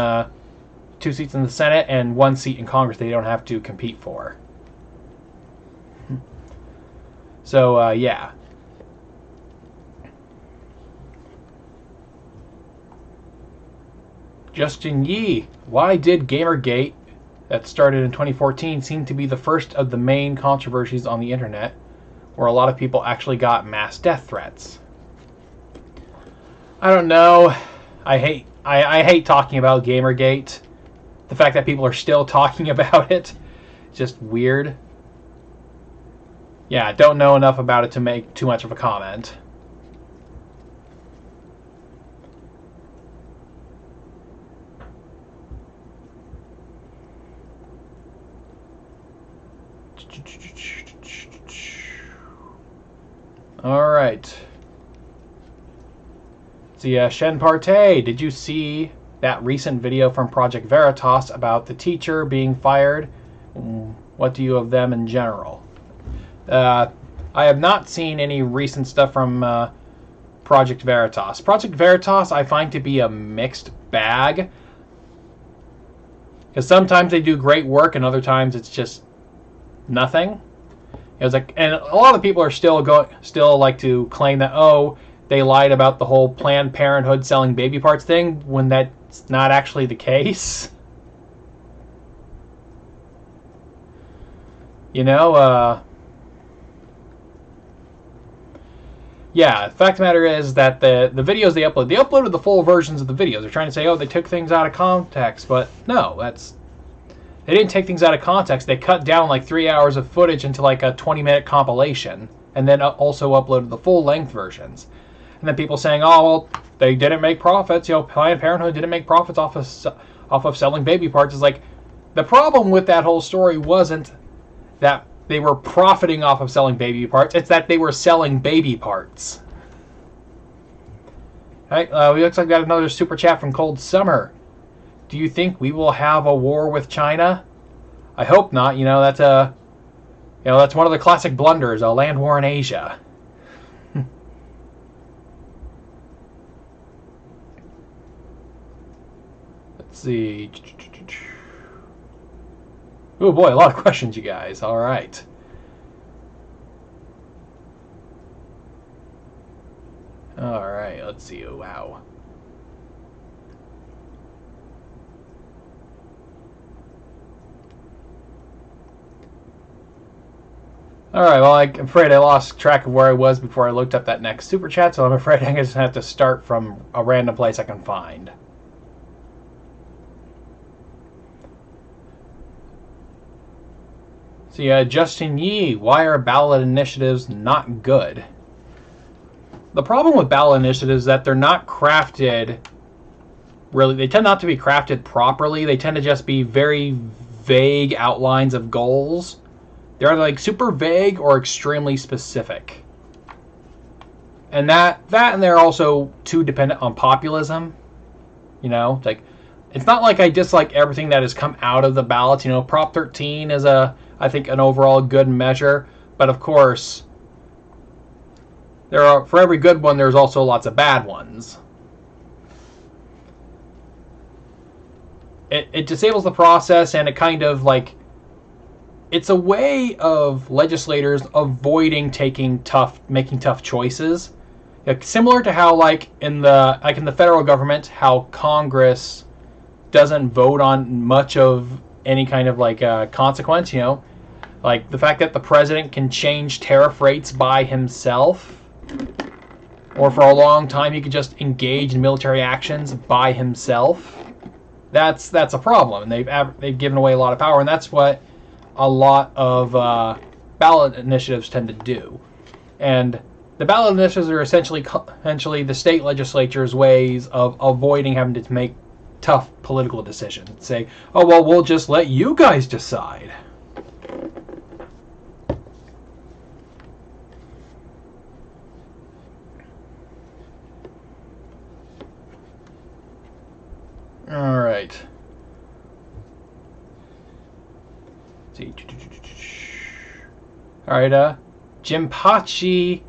2 seats in the Senate and 1 seat in Congress they don't have to compete for. So yeah. Justin Yee, why did Gamergate, that started in 2014, seem to be the first of the main controversies on the internet, where a lot of people actually got mass death threats? I don't know. I hate talking about Gamergate. The fact that people are still talking about it, just weird. Yeah, don't know enough about it to make too much of a comment. All right. So Shen Partey, did you see that recent video from Project Veritas about the teacher being fired? What do you of them in general? I have not seen any recent stuff from Project Veritas. Project Veritas I find to be a mixed bag. Because sometimes they do great work and other times it's just nothing. It was like, and a lot of people are still like to claim that, oh, they lied about the whole Planned Parenthood selling baby parts thing, when that's not actually the case. Yeah, the fact of the matter is that the videos they uploaded the full versions of the videos. They're trying to say, oh, they took things out of context, but no, they didn't take things out of context. They cut down like 3 hours of footage into like a 20-minute compilation, and then also uploaded the full-length versions. And then people saying, oh, well, they didn't make profits. Planned Parenthood didn't make profits off of selling baby parts. It's like, the problem with that whole story wasn't that they were profiting off of selling baby parts. It's that they were selling baby parts. All right, looks like we got another super chat from Cold Summer. Do you think we will have a war with China? I hope not. That's one of the classic blunders, a land war in Asia. Let's see. Oh boy, a lot of questions, you guys. All right. All right, let's see. Oh, wow. Alright, well, I'm afraid I lost track of where I was before I looked up that next super chat, so I'm afraid I'm just going to have to start from a random place I can find. So yeah, Justin Yee, why are ballot initiatives not good? The problem with ballot initiatives is that they're not crafted, really, they tend not to be crafted properly. They tend to just be very vague outlines of goals. They're either like super vague or extremely specific. And that and they're also too dependent on populism. You know, like, it's not like I dislike everything that has come out of the ballots. You know, Prop 13 is I think an overall good measure, but of course, for every good one, there's also lots of bad ones. It disables the process, and it kind of like, it's a way of legislators avoiding making tough choices. Like, similar to how in the federal government, how Congress doesn't vote on much of any kind of consequence. You know, like the fact that the president can change tariff rates by himself, or for a long time he could just engage in military actions by himself. That's a problem, and they've given away a lot of power, and that's what a lot of ballot initiatives tend to do. And the ballot initiatives are essentially the state legislature's ways of avoiding having to make tough political decisions. Say, oh well, we'll just let you guys decide. All right. See. All right. Jinpachi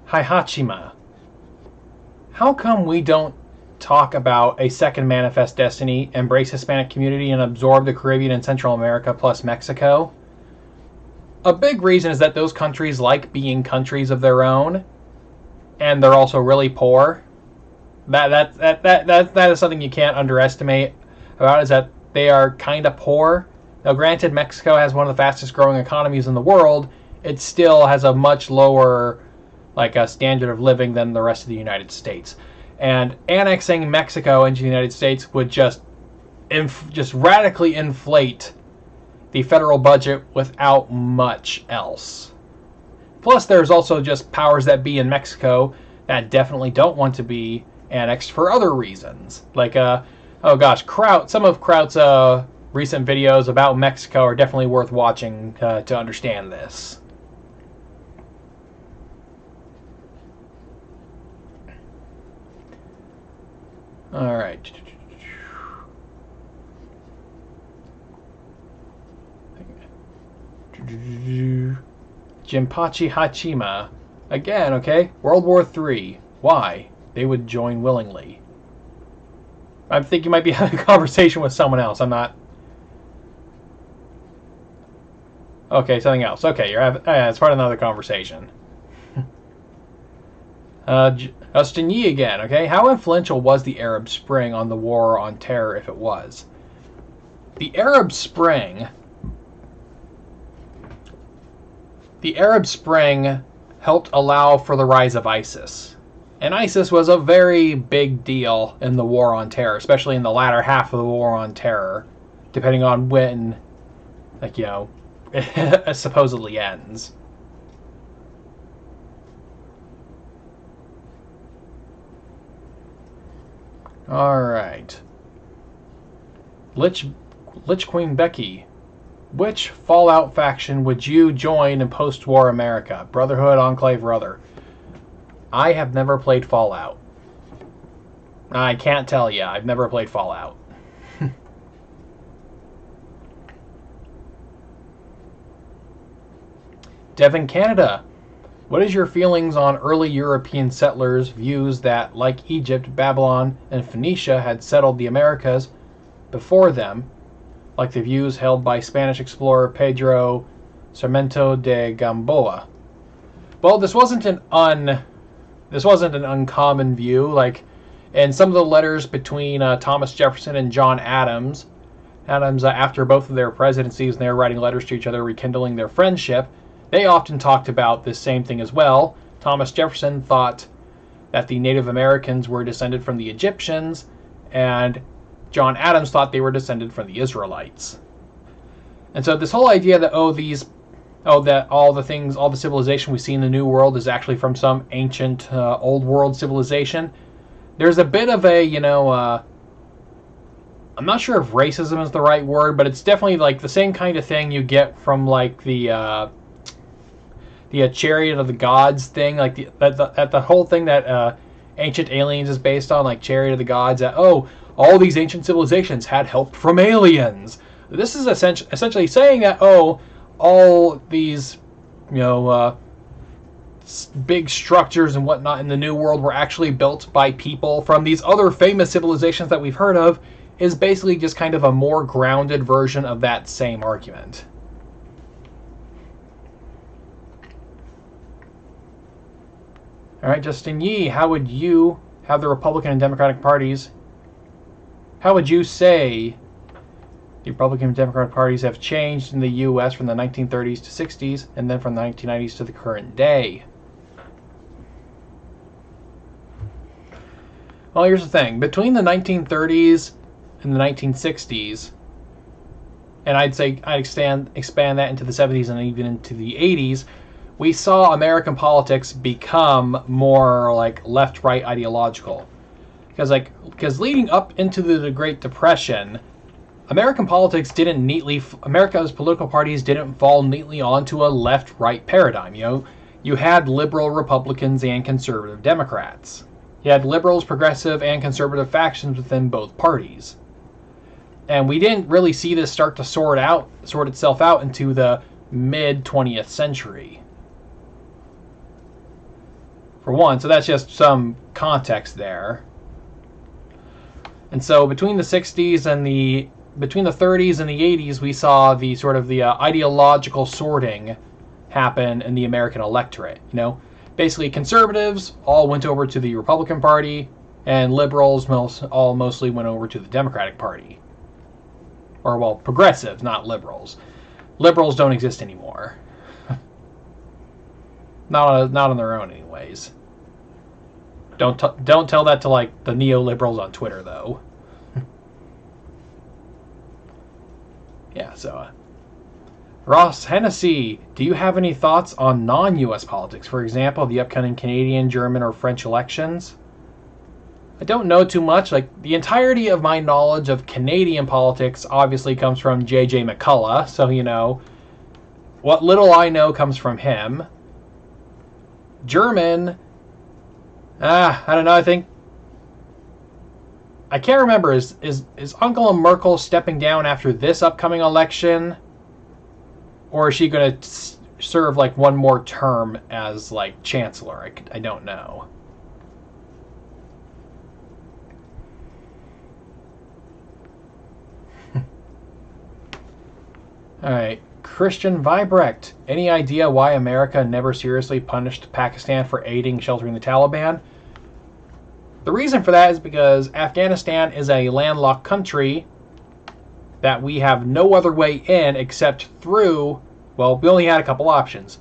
Haihachima. How come we don't talk about a second manifest destiny, embrace Hispanic community, and absorb the Caribbean and Central America plus Mexico? A big reason is that those countries like being countries of their own, and they're also really poor. That is something you can't underestimate about, is that they are kind of poor. Now, granted, Mexico has one of the fastest growing economies in the world. It still has a much lower a standard of living than the rest of the United States. And annexing Mexico into the United States would just radically inflate the federal budget without much else. Plus, there's also just powers that be in Mexico that definitely don't want to be annexed for other reasons. Oh gosh, some of Kraut's recent videos about Mexico are definitely worth watching to understand this. All right. Jinpachi Hachima. Again, okay? World War III. Why? They would join willingly. I think you might be having a conversation with someone else. I'm not. Okay, something else. Okay, it's part of another conversation. Justin Yee again, okay? How influential was the Arab Spring on the war on terror, if it was? The Arab Spring helped allow for the rise of ISIS. And ISIS was a very big deal in the war on terror, especially in the latter half of the war on terror, depending on when, it supposedly ends. Alright. Lich Queen Becky. Which Fallout faction would you join in post-war America? Brotherhood, Enclave, or other? I have never played Fallout. I can't tell you. I've never played Fallout. Devin, Canada. What is your feelings on early European settlers' views that, like Egypt, Babylon, and Phoenicia had settled the Americas before them, like the views held by Spanish explorer Pedro Sarmiento de Gamboa? Well, this wasn't an uncommon view. In some of the letters between Thomas Jefferson and John Adams, Adams, after both of their presidencies, and they were writing letters to each other, rekindling their friendship, they often talked about this same thing as well. Thomas Jefferson thought that the Native Americans were descended from the Egyptians, and John Adams thought they were descended from the Israelites. And so this whole idea that that all the civilization we see in the New World is actually from some ancient old world civilization, there's a bit of a, I'm not sure if racism is the right word, but it's definitely like the same kind of thing you get from like the Chariot of the Gods thing, like the whole thing that Ancient Aliens is based on, like Chariot of the Gods, that, oh, all these ancient civilizations had help from aliens. This is essentially saying that, oh, all these, big structures and whatnot in the New World were actually built by people from these other famous civilizations that we've heard of, is basically just kind of a more grounded version of that same argument. All right, Justin Yee, how would you have the Republican and Democratic parties, how would you say the Republican and Democratic parties have changed in the U.S. from the 1930s to 60s, and then from the 1990s to the current day? Well, here's the thing. Between the 1930s and the 1960s, and I'd expand that into the 70s and even into the 80s, we saw American politics become more like left-right ideological. Because leading up into the Great Depression, America's political parties didn't fall neatly onto a left-right paradigm. You had liberal Republicans and conservative Democrats. You had liberals, progressive, and conservative factions within both parties. And we didn't really see this start to sort itself out into the mid-20th century. For one, so that's just some context there. And so between the 30s and the 80s, we saw the sort of the ideological sorting happen in the American electorate. Basically conservatives all went over to the Republican Party, and liberals mostly went over to the Democratic Party. Or, well, progressives, not liberals. Liberals don't exist anymore. Not on their own, anyways. Don't tell that to, like, the neoliberals on Twitter, though. Yeah, so... Ross Hennessy, do you have any thoughts on non-U.S. politics? For example, the upcoming Canadian, German, or French elections? I don't know too much. Like, the entirety of my knowledge of Canadian politics obviously comes from J.J. McCullough, so, what little I know comes from him. German... I don't know, I can't remember, is Angela Merkel stepping down after this upcoming election? Or is she going to serve, like, one more term as, like, chancellor? I don't know. Alright, Christian Vibrecht. Any idea why America never seriously punished Pakistan for aiding sheltering the Taliban? The reason for that is because Afghanistan is a landlocked country that we have no other way in except through, well, we only had a couple options.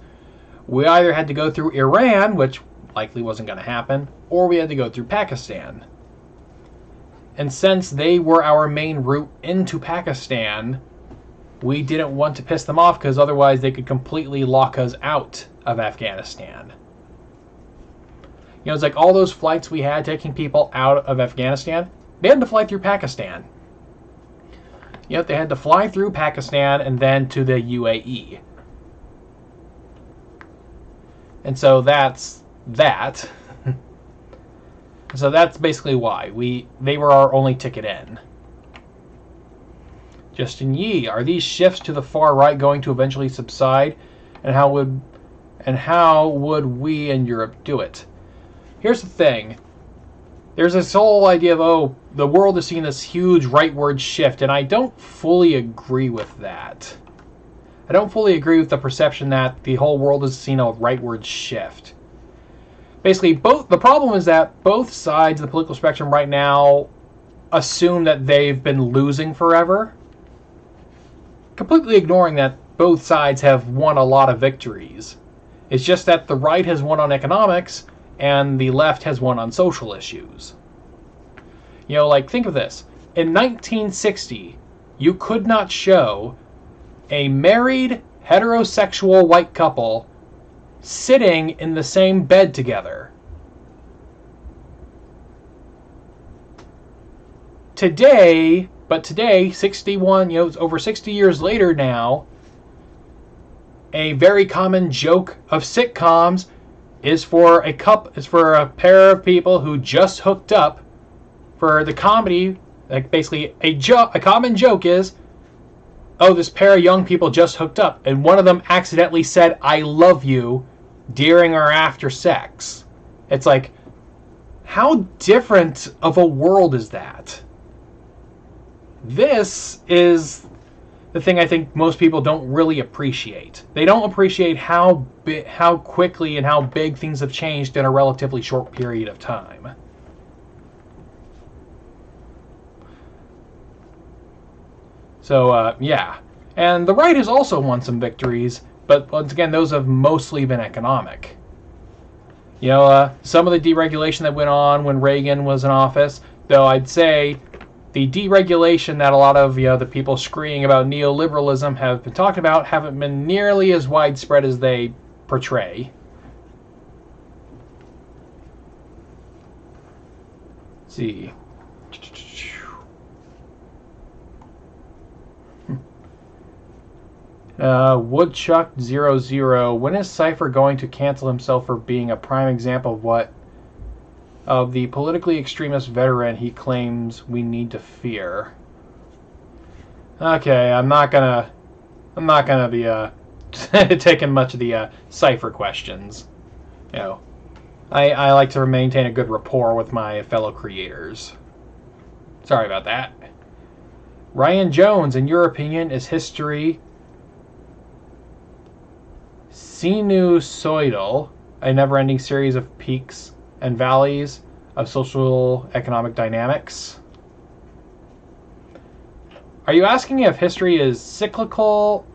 We either had to go through Iran, which likely wasn't going to happen, or we had to go through Pakistan. And since they were our main route into Pakistan, we didn't want to piss them off because otherwise they could completely lock us out of Afghanistan. It's like all those flights we had taking people out of Afghanistan, they had to fly through Pakistan. They had to fly through Pakistan and then to the UAE. And so that's that. So that's basically why they were our only ticket in. Justin Yee, are these shifts to the far right going to eventually subside? And how would we in Europe do it? Here's the thing. There's this whole idea of, oh, the world is seeing this huge rightward shift, and I don't fully agree with that. I don't fully agree with the perception that the whole world is seeing a rightward shift. Basically, the problem is that both sides of the political spectrum right now assume that they've been losing forever. completely ignoring that both sides have won a lot of victories. It's just that the right has won on economics and the left has won on social issues. You know, like, think of this. In 1960, you could not show a married, heterosexual white couple sitting in the same bed together. Today, 61, over 60 years later now, a very common joke of sitcoms is for a pair of people who just hooked up. For the comedy, like, basically a common joke is, oh, this pair of young people just hooked up, and one of them accidentally said, "I love you," during or after sex. It's like, how different of a world is that? This is the thing I think most people don't really appreciate. They don't appreciate how quickly and how big things have changed in a relatively short period of time. So, yeah. And the right has also won some victories, but once again, those have mostly been economic. You know, some of the deregulation that went on when Reagan was in office, though I'd say the deregulation that a lot of the people screaming about neoliberalism have been talking about haven't been nearly as widespread as they portray. Let's see. Woodchuck00. When is Cypher going to cancel himself for being a prime example of the politically extremist veteran he claims we need to fear? Okay, I'm not gonna be taking much of the Cypher questions. You know, I like to maintain a good rapport with my fellow creators. Sorry about that. Ryan Jones, in your opinion, is history sinusoidal, a never-ending series of peaks and valleys of social economic dynamics? Are you asking if history is cyclical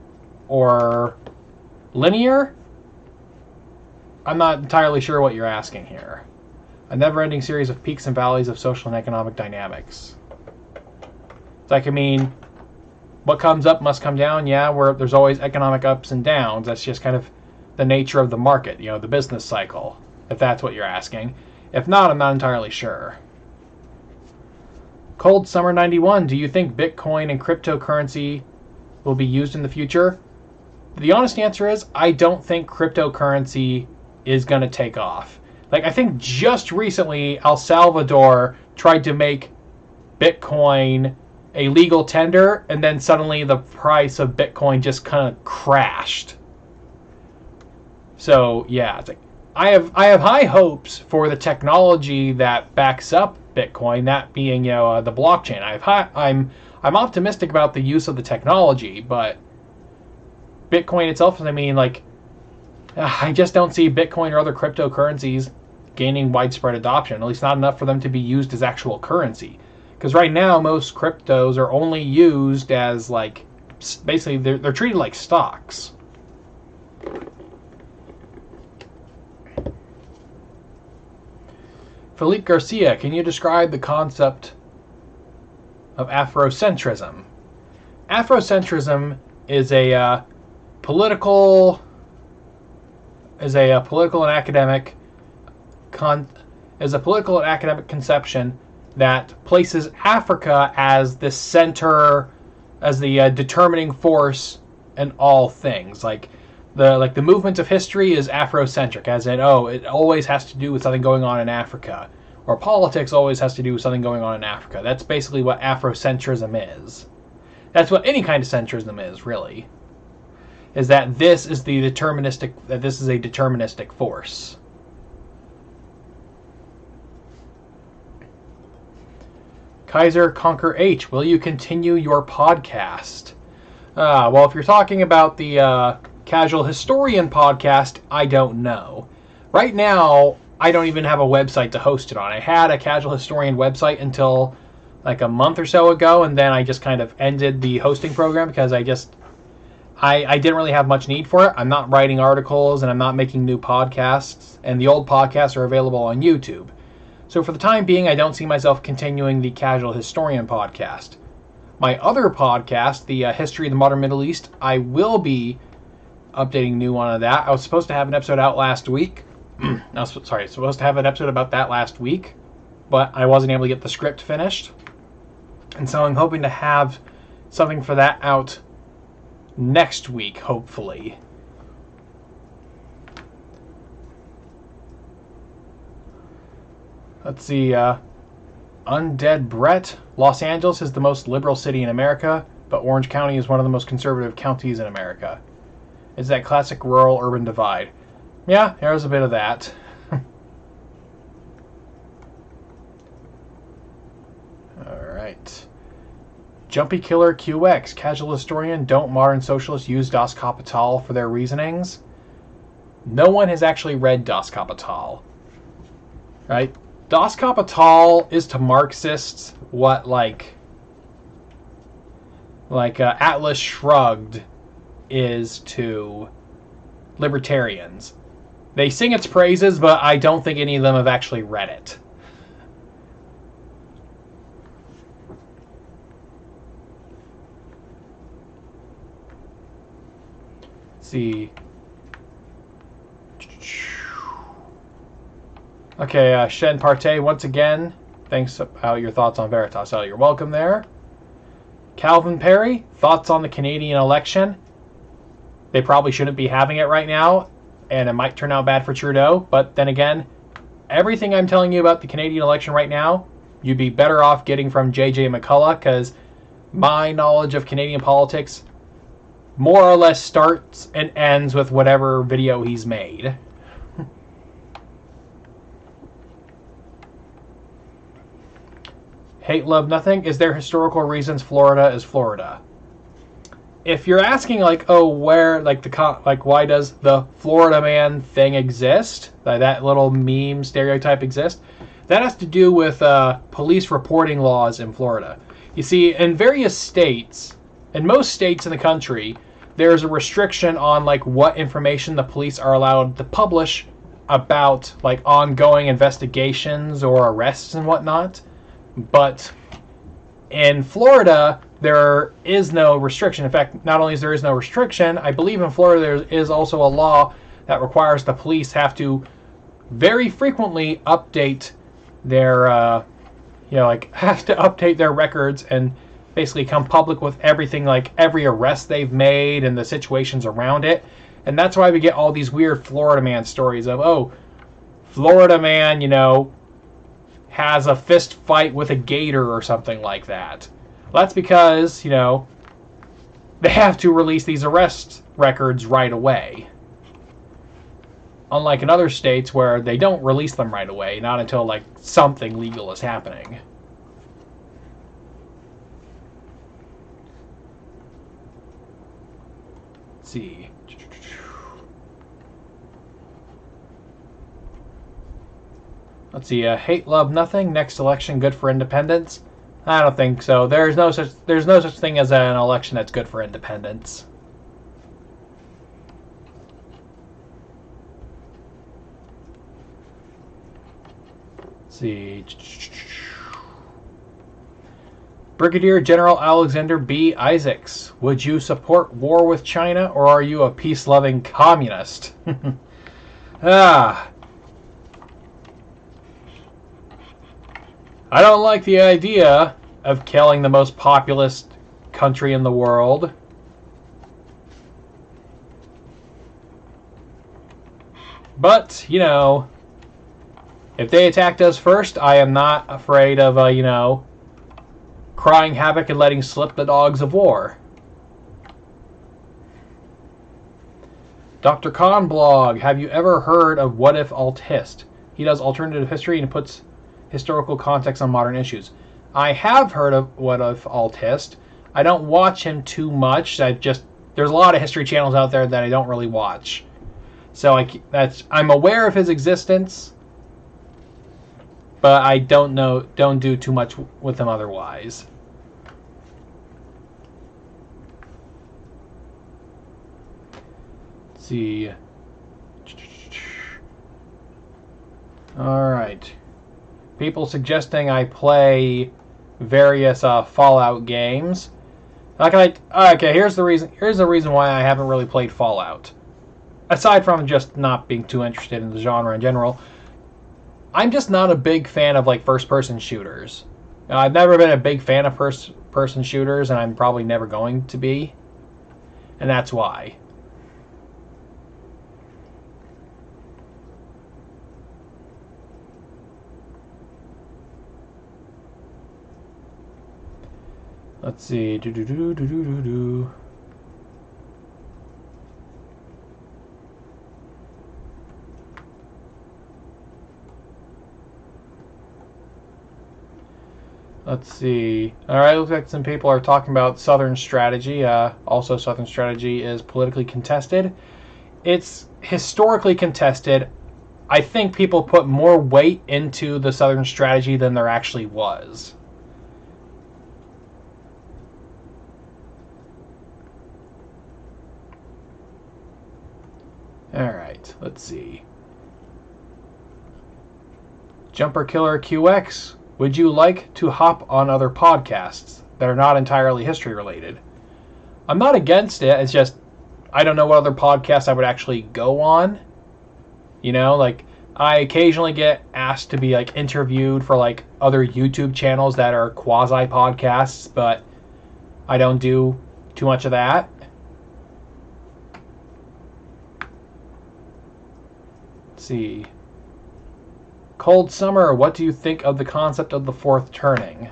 or linear? I'm not entirely sure what you're asking here. A never-ending series of peaks and valleys of social and economic dynamics. So I can mean, what comes up must come down. Yeah, where there's always economic ups and downs. That's just kind of the nature of the market, the business cycle, if that's what you're asking. If not, I'm not entirely sure. Cold Summer 91, do you think Bitcoin and cryptocurrency will be used in the future? The honest answer is, I don't think cryptocurrency is going to take off. Like, I think just recently, El Salvador tried to make Bitcoin a legal tender, and then suddenly the price of Bitcoin just kind of crashed. So yeah, it's like, I have high hopes for the technology that backs up Bitcoin, that being the blockchain. I'm optimistic about the use of the technology, but Bitcoin itself, I just don't see Bitcoin or other cryptocurrencies gaining widespread adoption. At least not enough for them to be used as actual currency. Because right now, most cryptos are only used as basically they're treated like stocks. Philippe Garcia, can you describe the concept of Afrocentrism? Afrocentrism is a political and academic conception that places Africa as the center, as the determining force in all things. The movement of history is Afrocentric, as in, it always has to do with something going on in Africa. Or politics always has to do with something going on in Africa. That's basically what Afrocentrism is. That's what any kind of centrism is, really. Is that this is a deterministic force. Kaiser Conquer H, will you continue your podcast? Well, if you're talking about the Casual Historian podcast, I don't know. Right now, I don't even have a website to host it on. I had a Casual Historian website until a month or so ago, and then I just kind of ended the hosting program because I just I didn't really have much need for it. I'm not writing articles and I'm not making new podcasts, and the old podcasts are available on YouTube. So for the time being, I don't see myself continuing the Casual Historian podcast. My other podcast, the History of the Modern Middle East, I will be updating new one of that. I was supposed to have an episode out last week. Supposed to have an episode about that last week, but I wasn't able to get the script finished. And so I'm hoping to have something for that out next week, hopefully. Let's see, Undead Brett. Los Angeles is the most liberal city in America, but Orange County is one of the most conservative counties in America. It's that classic rural-urban divide. Yeah, there's a bit of that. Alright. Jumpy Killer QX. Casual Historian. Don't modern socialists use Das Kapital for their reasonings? No one has actually read Das Kapital. Right? Das Kapital is to Marxists what, Atlas Shrugged is to libertarians. They sing its praises, but I don't think any of them have actually read it. Let's see. Okay, Shen Partey, once again, thanks about your thoughts on Veritas. Oh, you're welcome there. Calvin Perry, thoughts on the Canadian election? They probably shouldn't be having it right now, and it might turn out bad for Trudeau. But then again, everything I'm telling you about the Canadian election right now, you'd be better off getting from J.J. McCullough, because my knowledge of Canadian politics more or less starts and ends with whatever video he's made. Hate, love, nothing. Is there historical reasons Florida is Florida? If you're asking, why does the Florida man thing exist? That little meme stereotype exist? That has to do with police reporting laws in Florida. You see, in various states, in most states in the country, there's a restriction on what information the police are allowed to publish about ongoing investigations or arrests and whatnot. But in Florida, there is no restriction. In fact, not only is there no restriction, I believe in Florida there is also a law that requires the police have to very frequently update their, have to update their records and basically come public with everything, every arrest they've made and the situations around it. And that's why we get all these weird Florida man stories of, oh, Florida man, has a fist fight with a gator or something like that. Well, that's because, they have to release these arrest records right away. Unlike in other states where they don't release them right away, not until, something legal is happening. Let's see. Let's see, hate, love, nothing. Next election, good for independence. I don't think so. There's no such thing as an election that's good for independence. Let's see. Brigadier General Alexander B. Isaacs, would you support war with China, or are you a peace-loving communist? I don't like the idea of killing the most populous country in the world. But, if they attacked us first, I am not afraid of, crying havoc and letting slip the dogs of war. Dr. Khan blog, have you ever heard of What If Alt Hist? He does alternative history and puts historical context on modern issues. I have heard of What If Alt Hist. I don't watch him too much. There's a lot of history channels out there that I don't really watch. So I'm aware of his existence, but I don't do too much with him otherwise. Let's see. Alright. People suggesting I play various Fallout games. Okay, here's the reason why I haven't really played Fallout. Aside from just not being too interested in the genre in general, I'm just not a big fan of like first-person shooters. I've never been a big fan of first-person shooters, and I'm probably never going to be. And that's why. Let's see. Let's see. Alright, looks like some people are talking about Southern strategy. Also, Southern strategy is politically contested. It's historically contested. I think people put more weight into the Southern strategy than there actually was. Alright, let's see. Jumper Killer QX, would you like to hop on other podcasts that are not entirely history related? I'm not against it, it's just I don't know what other podcasts I would actually go on. You know, like I occasionally get asked to be like interviewed for like other YouTube channels that are quasi podcasts, but I don't do too much of that. Let's see. Cold Summer, what do you think of the concept of the fourth turning?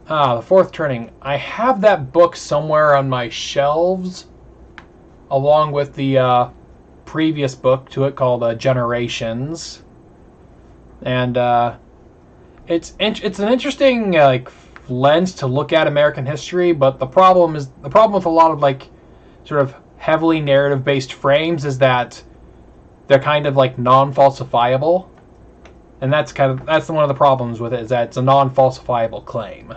The fourth turning. I have that book somewhere on my shelves, along with the previous book to it called Generations, and it's an interesting like lens to look at American history. But the problem with a lot of like sort of heavily narrative based frames is that they're kind of like non-falsifiable. And that's one of the problems with it, is that it's a non-falsifiable claim.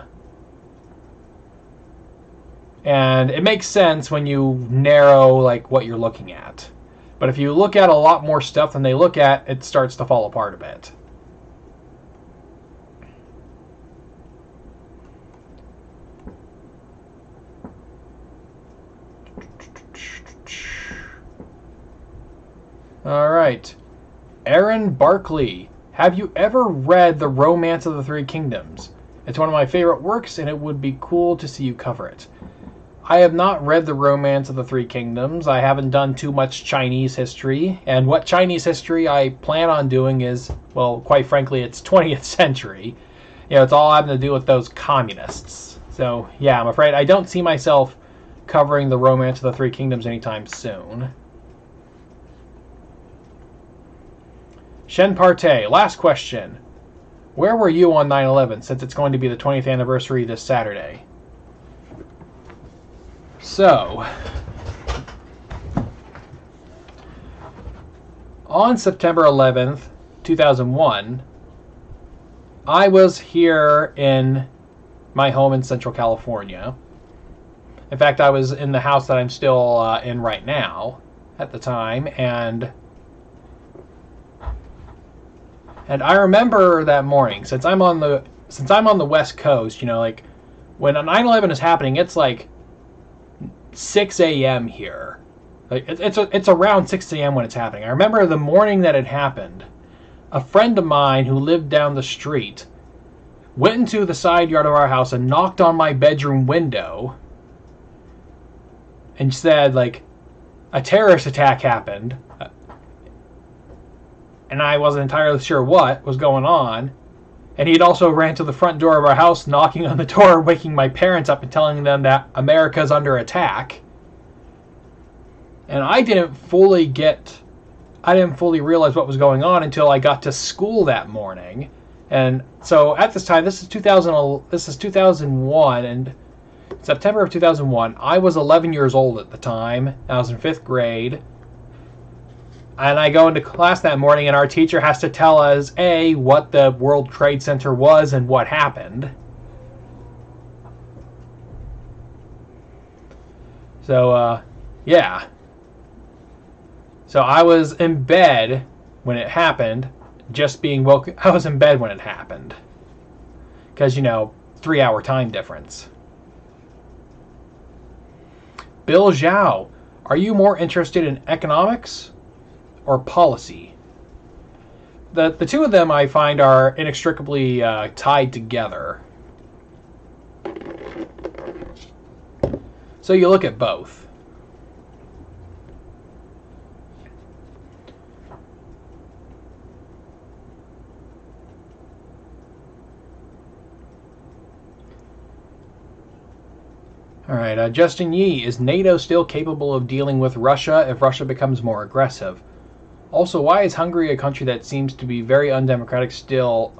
And it makes sense when you narrow like what you're looking at. But if you look at a lot more stuff than they look at, it starts to fall apart a bit. All right. Aaron Barkley. Have you ever read The Romance of the Three Kingdoms? It's one of my favorite works, and it would be cool to see you cover it. I have not read The Romance of the Three Kingdoms. I haven't done too much Chinese history, and what Chinese history I plan on doing is, well, quite frankly, it's 20th century. You know, it's all having to do with those communists. So, yeah, I'm afraid I don't see myself covering The Romance of the Three Kingdoms anytime soon. Shen Partey, last question. Where were you on 9/11, since it's going to be the 20th anniversary this Saturday? So, on September 11th, 2001, I was here in my home in Central California. In fact, I was in the house that I'm still in right now at the time, and I remember that morning, since I'm on the West Coast, you know, like when 9/11 is happening, it's like 6 a.m. here. Like it's around 6 a.m. when it's happening. I remember the morning that it happened. A friend of mine who lived down the street went into the side yard of our house and knocked on my bedroom window and said, like, a terrorist attack happened. And I wasn't entirely sure what was going on. And he'd also ran to the front door of our house, knocking on the door, waking my parents up and telling them that America's under attack. And I didn't fully realize what was going on until I got to school that morning. And so at this time, this is 2001, and September of 2001, I was 11 years old at the time. I was in 5th grade. And I go into class that morning, and our teacher has to tell us, A, what the World Trade Center was and what happened. So, yeah. So I was in bed when it happened, just being woke. I was in bed when it happened. Because, 3-hour time difference. Bill Zhao, are you more interested in economics or policy? The two of them I find are inextricably tied together. So you look at both. Alright, Justin Yee, is NATO still capable of dealing with Russia if Russia becomes more aggressive? Also, why is Hungary a country that seems to be very undemocratic still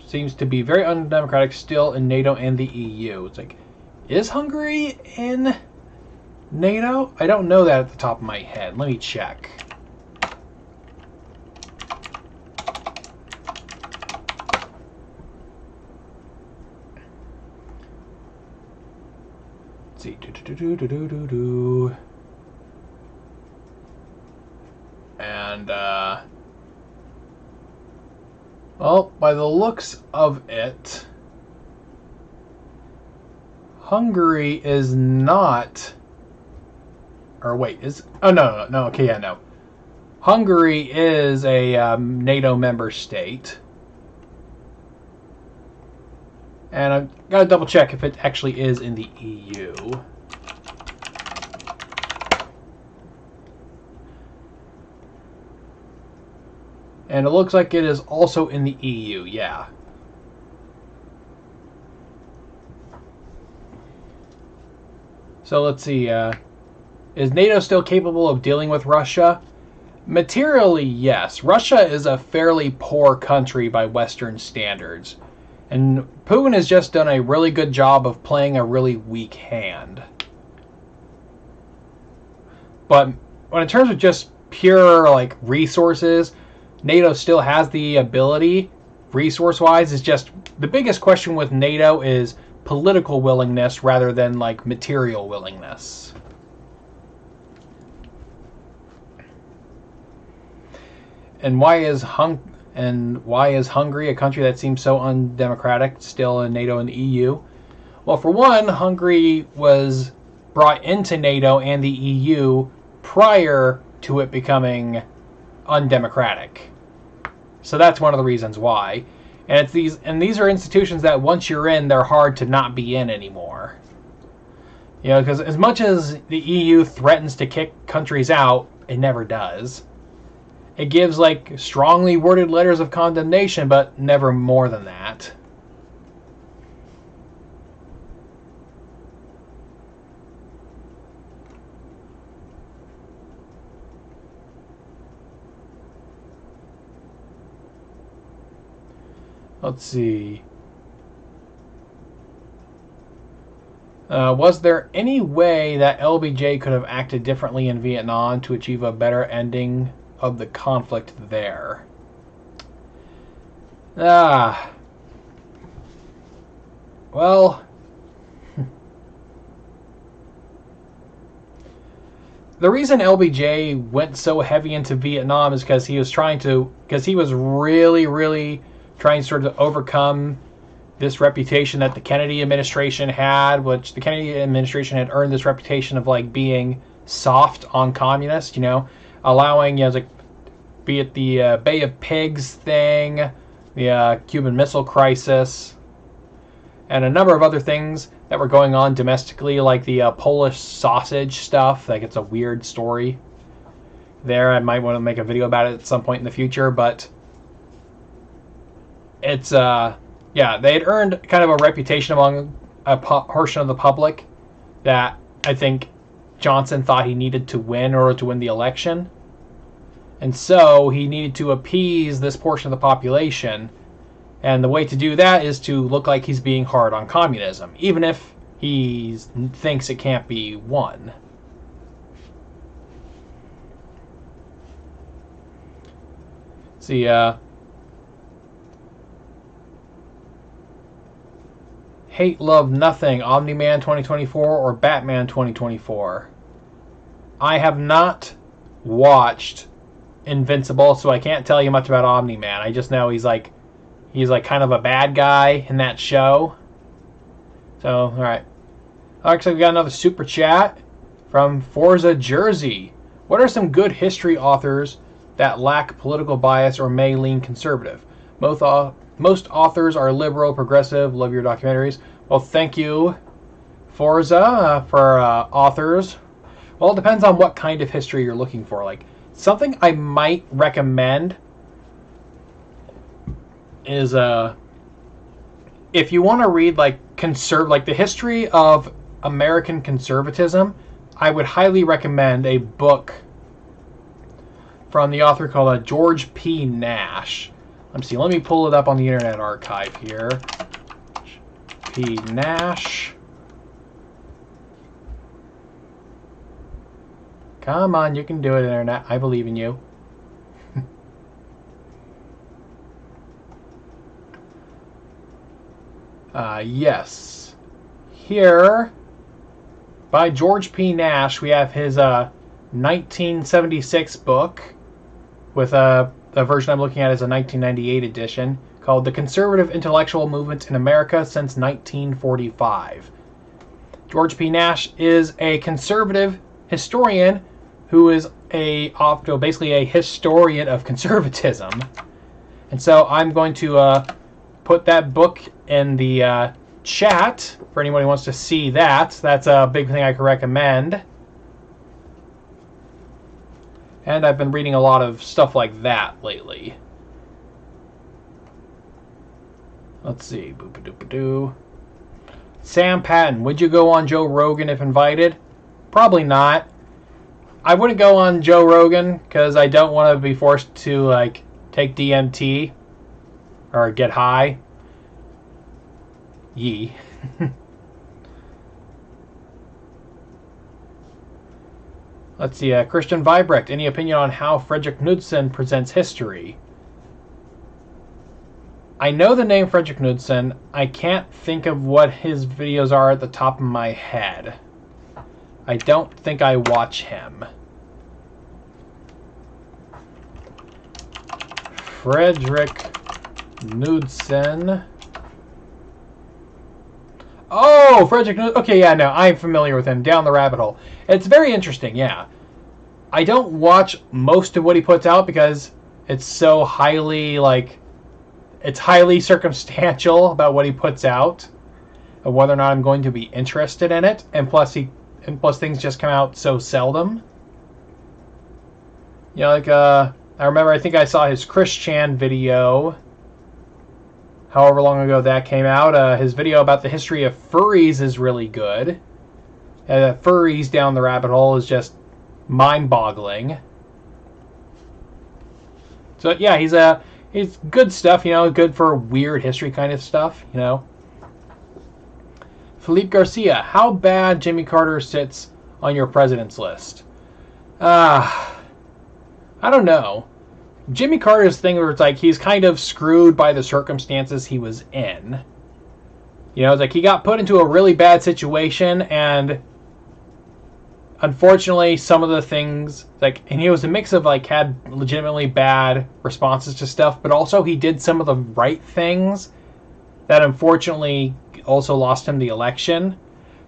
in NATO and the EU? It's like, is Hungary in NATO? I don't know that at the top of my head. Let me check. Let's see. And, well, by the looks of it, Hungary is not, or wait, no, okay, yeah, no. Hungary is a NATO member state. And I've got to double check if it actually is in the EU. And it looks like it is also in the EU, yeah. So let's see, is NATO still capable of dealing with Russia? Materially, yes. Russia is a fairly poor country by Western standards. And Putin has just done a really good job of playing a really weak hand. But when in terms of just pure resources, NATO still has the ability, resource-wise. It's just the biggest question with NATO is political willingness rather than material willingness. And why is Hungary, a country that seems so undemocratic, still in NATO and the EU? Well, for one, Hungary was brought into NATO and the EU prior to it becoming undemocratic. So that's one of the reasons why. And these are institutions that once you're in, they're hard to not be in anymore. Because as much as the EU threatens to kick countries out, it never does. It gives strongly worded letters of condemnation, but never more than that. Let's see. Was there any way that LBJ could have acted differently in Vietnam to achieve a better ending of the conflict there? Well, the reason LBJ went so heavy into Vietnam is because he was really trying to sort of overcome this reputation that the Kennedy administration had, which the Kennedy administration had earned this reputation of being soft on communists, allowing, be it the Bay of Pigs thing, the Cuban Missile Crisis, and a number of other things that were going on domestically, like the Polish sausage stuff. It's a weird story there. I might want to make a video about it at some point in the future, but it's, yeah, they had earned kind of a reputation among a portion of the public that I think Johnson thought he needed to win in order to win the election. And so he needed to appease this portion of the population. And the way to do that is to look like he's being hard on communism, even if he thinks it can't be won. See, Hate, Love, Nothing, Omni-Man 2024 or Batman 2024? I have not watched Invincible, so I can't tell you much about Omni-Man. I just know he's like kind of a bad guy in that show. So, all right. Actually, we got another super chat from Forza Jersey. What are some good history authors that lack political bias or may lean conservative? Most authors are liberal, progressive. Love your documentaries. Well, thank you, Forza, for authors. Well, it depends on what kind of history you're looking for. Like, something I might recommend is if you want to read like the history of American conservatism, I would highly recommend a book from the author called George P. Nash. Let's see. Let me pull it up on the Internet Archive here. P. Nash. Come on, you can do it, Internet. I believe in you. Yes. Here, by George P. Nash, we have his 1976 book, with the version I'm looking at is a 1998 edition, called The Conservative Intellectual Movement in America Since 1945. George P. Nash is a conservative historian who is basically a historian of conservatism. And so I'm going to put that book in the chat for anyone who wants to see that. That's a big thing I can recommend. And I've been reading a lot of stuff like that lately. Let's see. Boop-a-doop-a-doo. Sam Patton, would you go on Joe Rogan if invited? Probably not. I wouldn't go on Joe Rogan because I don't want to be forced to like take DMT or get high. Yee. Let's see. Christian Vibrecht, any opinion on how Fredrik Knudsen presents history? I know the name Fredrik Knudsen. I can't think of what his videos are at the top of my head. I don't think I watch him. Fredrik Knudsen. Oh, Fredrik Knudsen. Okay, yeah, no, I'm familiar with him. Down the rabbit hole. It's very interesting, yeah. I don't watch most of what he puts out because it's so highly, like, it's highly circumstantial about what he puts out, of whether or not I'm going to be interested in it, and plus things just come out so seldom. You know, like I remember, I think I saw his Chris Chan video, however long ago that came out. His video about the history of furries is really good. Furries down the rabbit hole is just mind-boggling. So yeah, he's good stuff, you know, good for weird history kind of stuff, you know. Philippe Garcia, how bad Jimmy Carter sits on your president's list? I don't know. Jimmy Carter's thing where it's like he's kind of screwed by the circumstances he was in. You know, it's like he got put into a really bad situation, and unfortunately some of the things, like, and he was a mix of like had legitimately bad responses to stuff, but also he did some of the right things that unfortunately also lost him the election.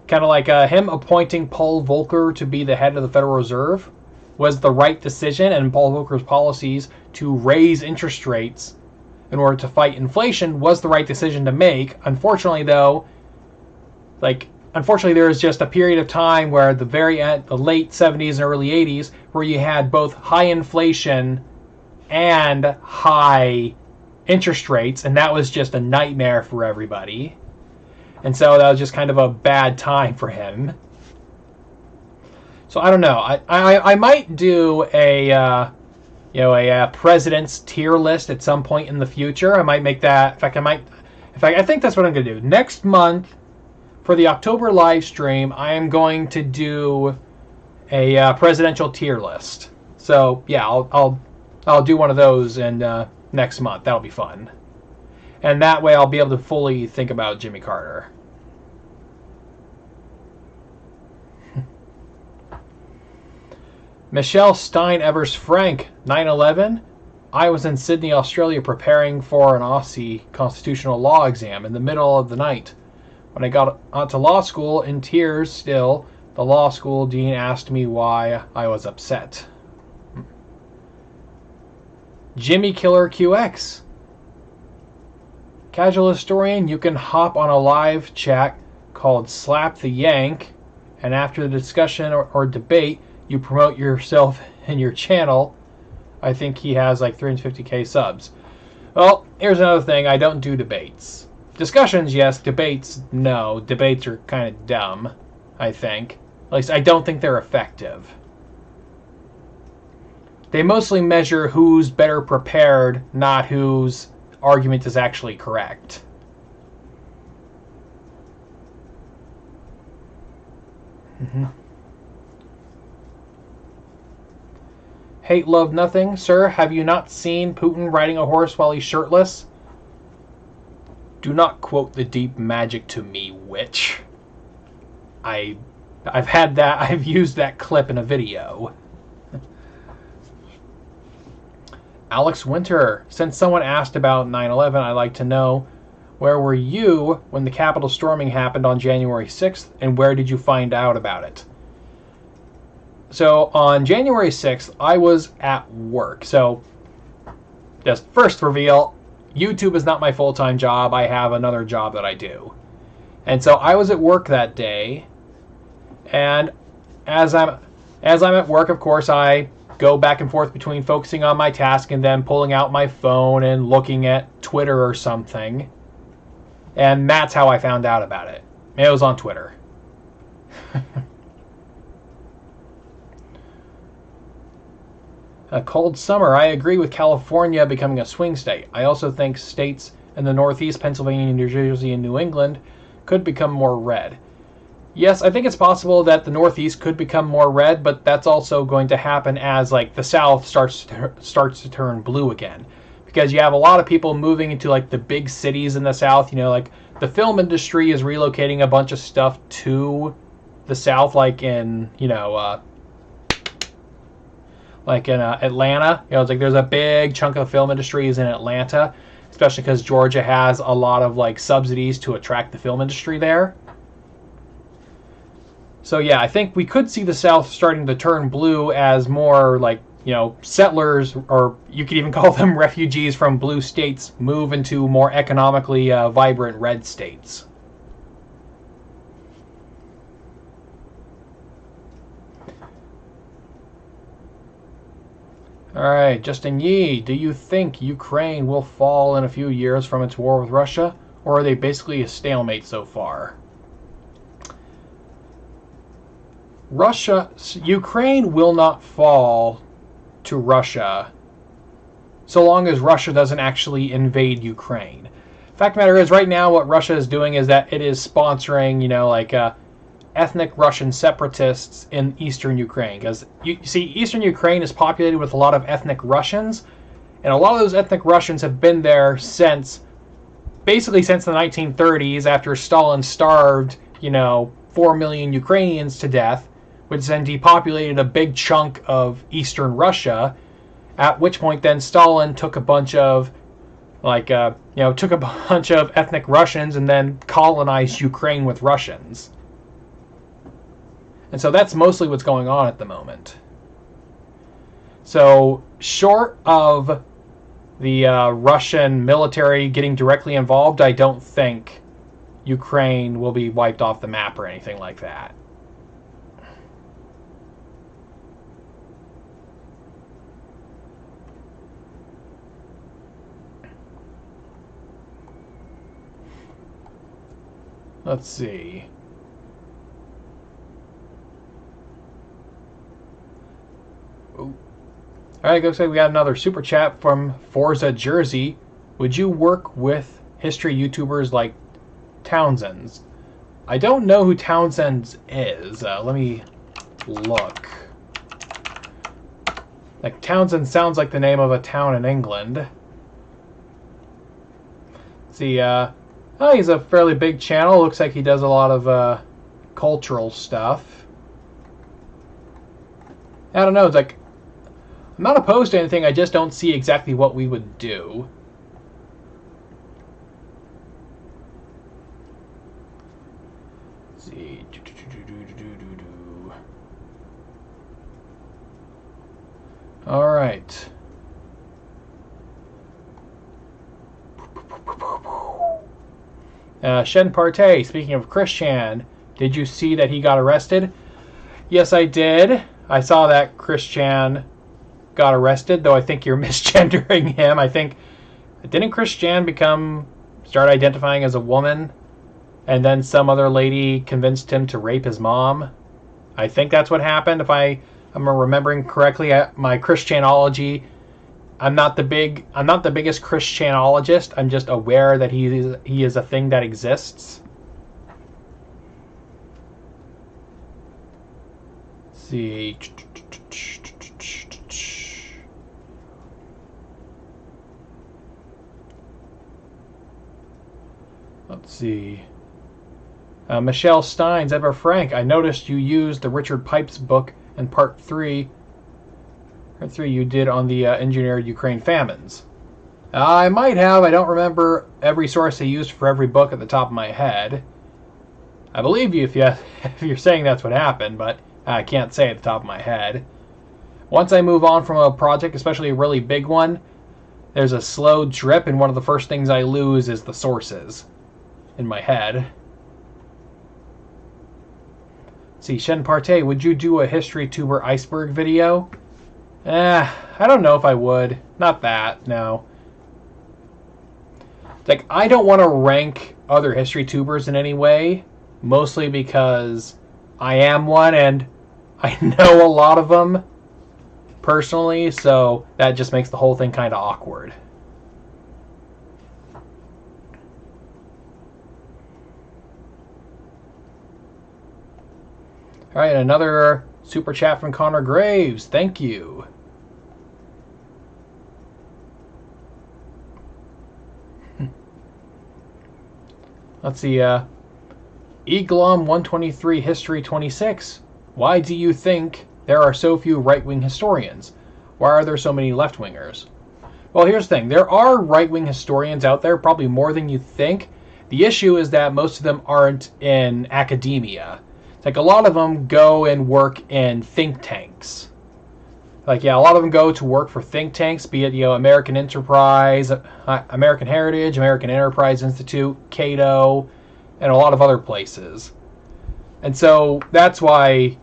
Kind of like him appointing Paul Volcker to be the head of the Federal Reserve was the right decision, and Paul Volcker's policies to raise interest rates in order to fight inflation was the right decision to make. Unfortunately, though, unfortunately there was just a period of time where the late 70s and early 80s where you had both high inflation and high interest rates, and that was just a nightmare for everybody. And so that was just kind of a bad time for him. So I don't know. I might do a president's tier list at some point in the future. I might make that. In fact, I think that's what I'm going to do next month for the October live stream. I am going to do a presidential tier list. So yeah, I'll do one of those in next month. That'll be fun, and that way I'll be able to fully think about Jimmy Carter. Michelle Stein Evers Frank, 9/11. I was in Sydney, Australia preparing for an Aussie constitutional law exam in the middle of the night. When I got onto law school, in tears still, the law school dean asked me why I was upset. Jimmy Killer QX. Casual historian, you can hop on a live chat called Slap the Yank, and after the discussion or debate, you promote yourself and your channel. I think he has like 350k subs. Well, here's another thing. I don't do debates. Discussions, yes. Debates, no. Debates are kind of dumb, I think. At least I don't think they're effective. They mostly measure who's better prepared, not whose argument is actually correct. Hate, love, nothing. Sir, have you not seen Putin riding a horse while he's shirtless? Do not quote the deep magic to me, witch. I've used that clip in a video. Alex Winter, since someone asked about 9/11, I'd like to know, where were you when the Capitol storming happened on January 6th, and where did you find out about it? So, on January 6th, I was at work. So, just first reveal, YouTube is not my full-time job. I have another job that I do. And so, I was at work that day, and as I'm at work, of course, I go back and forth between focusing on my task and then pulling out my phone and looking at Twitter or something. And that's how I found out about it. It was on Twitter. A cold summer. I agree with California becoming a swing state. I also think states in the Northeast, Pennsylvania, New Jersey, and New England could become more red. Yes, I think it's possible that the Northeast could become more red, but that's also going to happen as like the South starts to turn blue again, because you have a lot of people moving into like the big cities in the South. You know, like the film industry is relocating a bunch of stuff to the South, like in Atlanta. You know, it's like there's a big chunk of the film industry is in Atlanta, especially because Georgia has a lot of like subsidies to attract the film industry there. So yeah, I think we could see the South starting to turn blue as more like, you know, settlers, or you could even call them refugees from blue states, move into more economically vibrant red states. Alright, Justin Yee, do you think Ukraine will fall in a few years from its war with Russia, or are they basically a stalemate so far? Ukraine will not fall to Russia so long as Russia doesn't actually invade Ukraine. Fact of the matter is, right now what Russia is doing is that it is sponsoring, ethnic Russian separatists in eastern Ukraine. Because you see, eastern Ukraine is populated with a lot of ethnic Russians, and a lot of those ethnic Russians have been there basically since the 1930s, after Stalin starved, 4 million Ukrainians to death, which then depopulated a big chunk of eastern Russia, at which point then Stalin took a bunch of ethnic Russians and then colonized Ukraine with Russians. And so that's mostly what's going on at the moment. So short of the Russian military getting directly involved, I don't think Ukraine will be wiped off the map or anything like that. Let's see. Ooh. Alright, looks like we got another super chat from Forza Jersey. Would you work with history YouTubers like Townsend's? I don't know who Townsend's is. Let me look. Like, Townsend sounds like the name of a town in England. Let's see, oh, he's a fairly big channel. Looks like he does a lot of cultural stuff. I don't know. It's like I'm not opposed to anything. I just don't see exactly what we would do. Let's see. All right. Shen Partey, speaking of Chris Chan, did you see that he got arrested? Yes, I did. I saw that Chris Chan got arrested, though I think you're misgendering him. I think, didn't Chris Chan start identifying as a woman, and then some other lady convinced him to rape his mom? I think that's what happened, if I'm remembering correctly. My Christianology, I'm not the biggest Christianologist. I'm just aware that he is a thing that exists. Let's see. Let's see. Michelle Steins, Ever Frank, I noticed you used the Richard Pipes book in part 3 you did on the engineered Ukraine famines. I might have. I don't remember every source I used for every book at the top of my head. I believe you if you're saying that's what happened, but I can't say at the top of my head. Once I move on from a project, especially a really big one, there's a slow drip, and one of the first things I lose is the sources in my head. See, Shen Partey, would you do a history tuber iceberg video? I don't know if I would. Not that, no. Like, I don't want to rank other history tubers in any way, mostly because I am one and I know a lot of them personally, so that just makes the whole thing kind of awkward. All right, another super chat from Connor Graves. Thank you. Let's see. Eglom 123 History 26. Why do you think there are so few right-wing historians? Why are there so many left-wingers? Well, here's the thing. There are right-wing historians out there, probably more than you think. The issue is that most of them aren't in academia. It's like a lot of them go and work in think tanks. Like, yeah, a lot of them go to work for think tanks, be it, American Enterprise, American Heritage, American Enterprise Institute, Cato, and a lot of other places. And so that's why,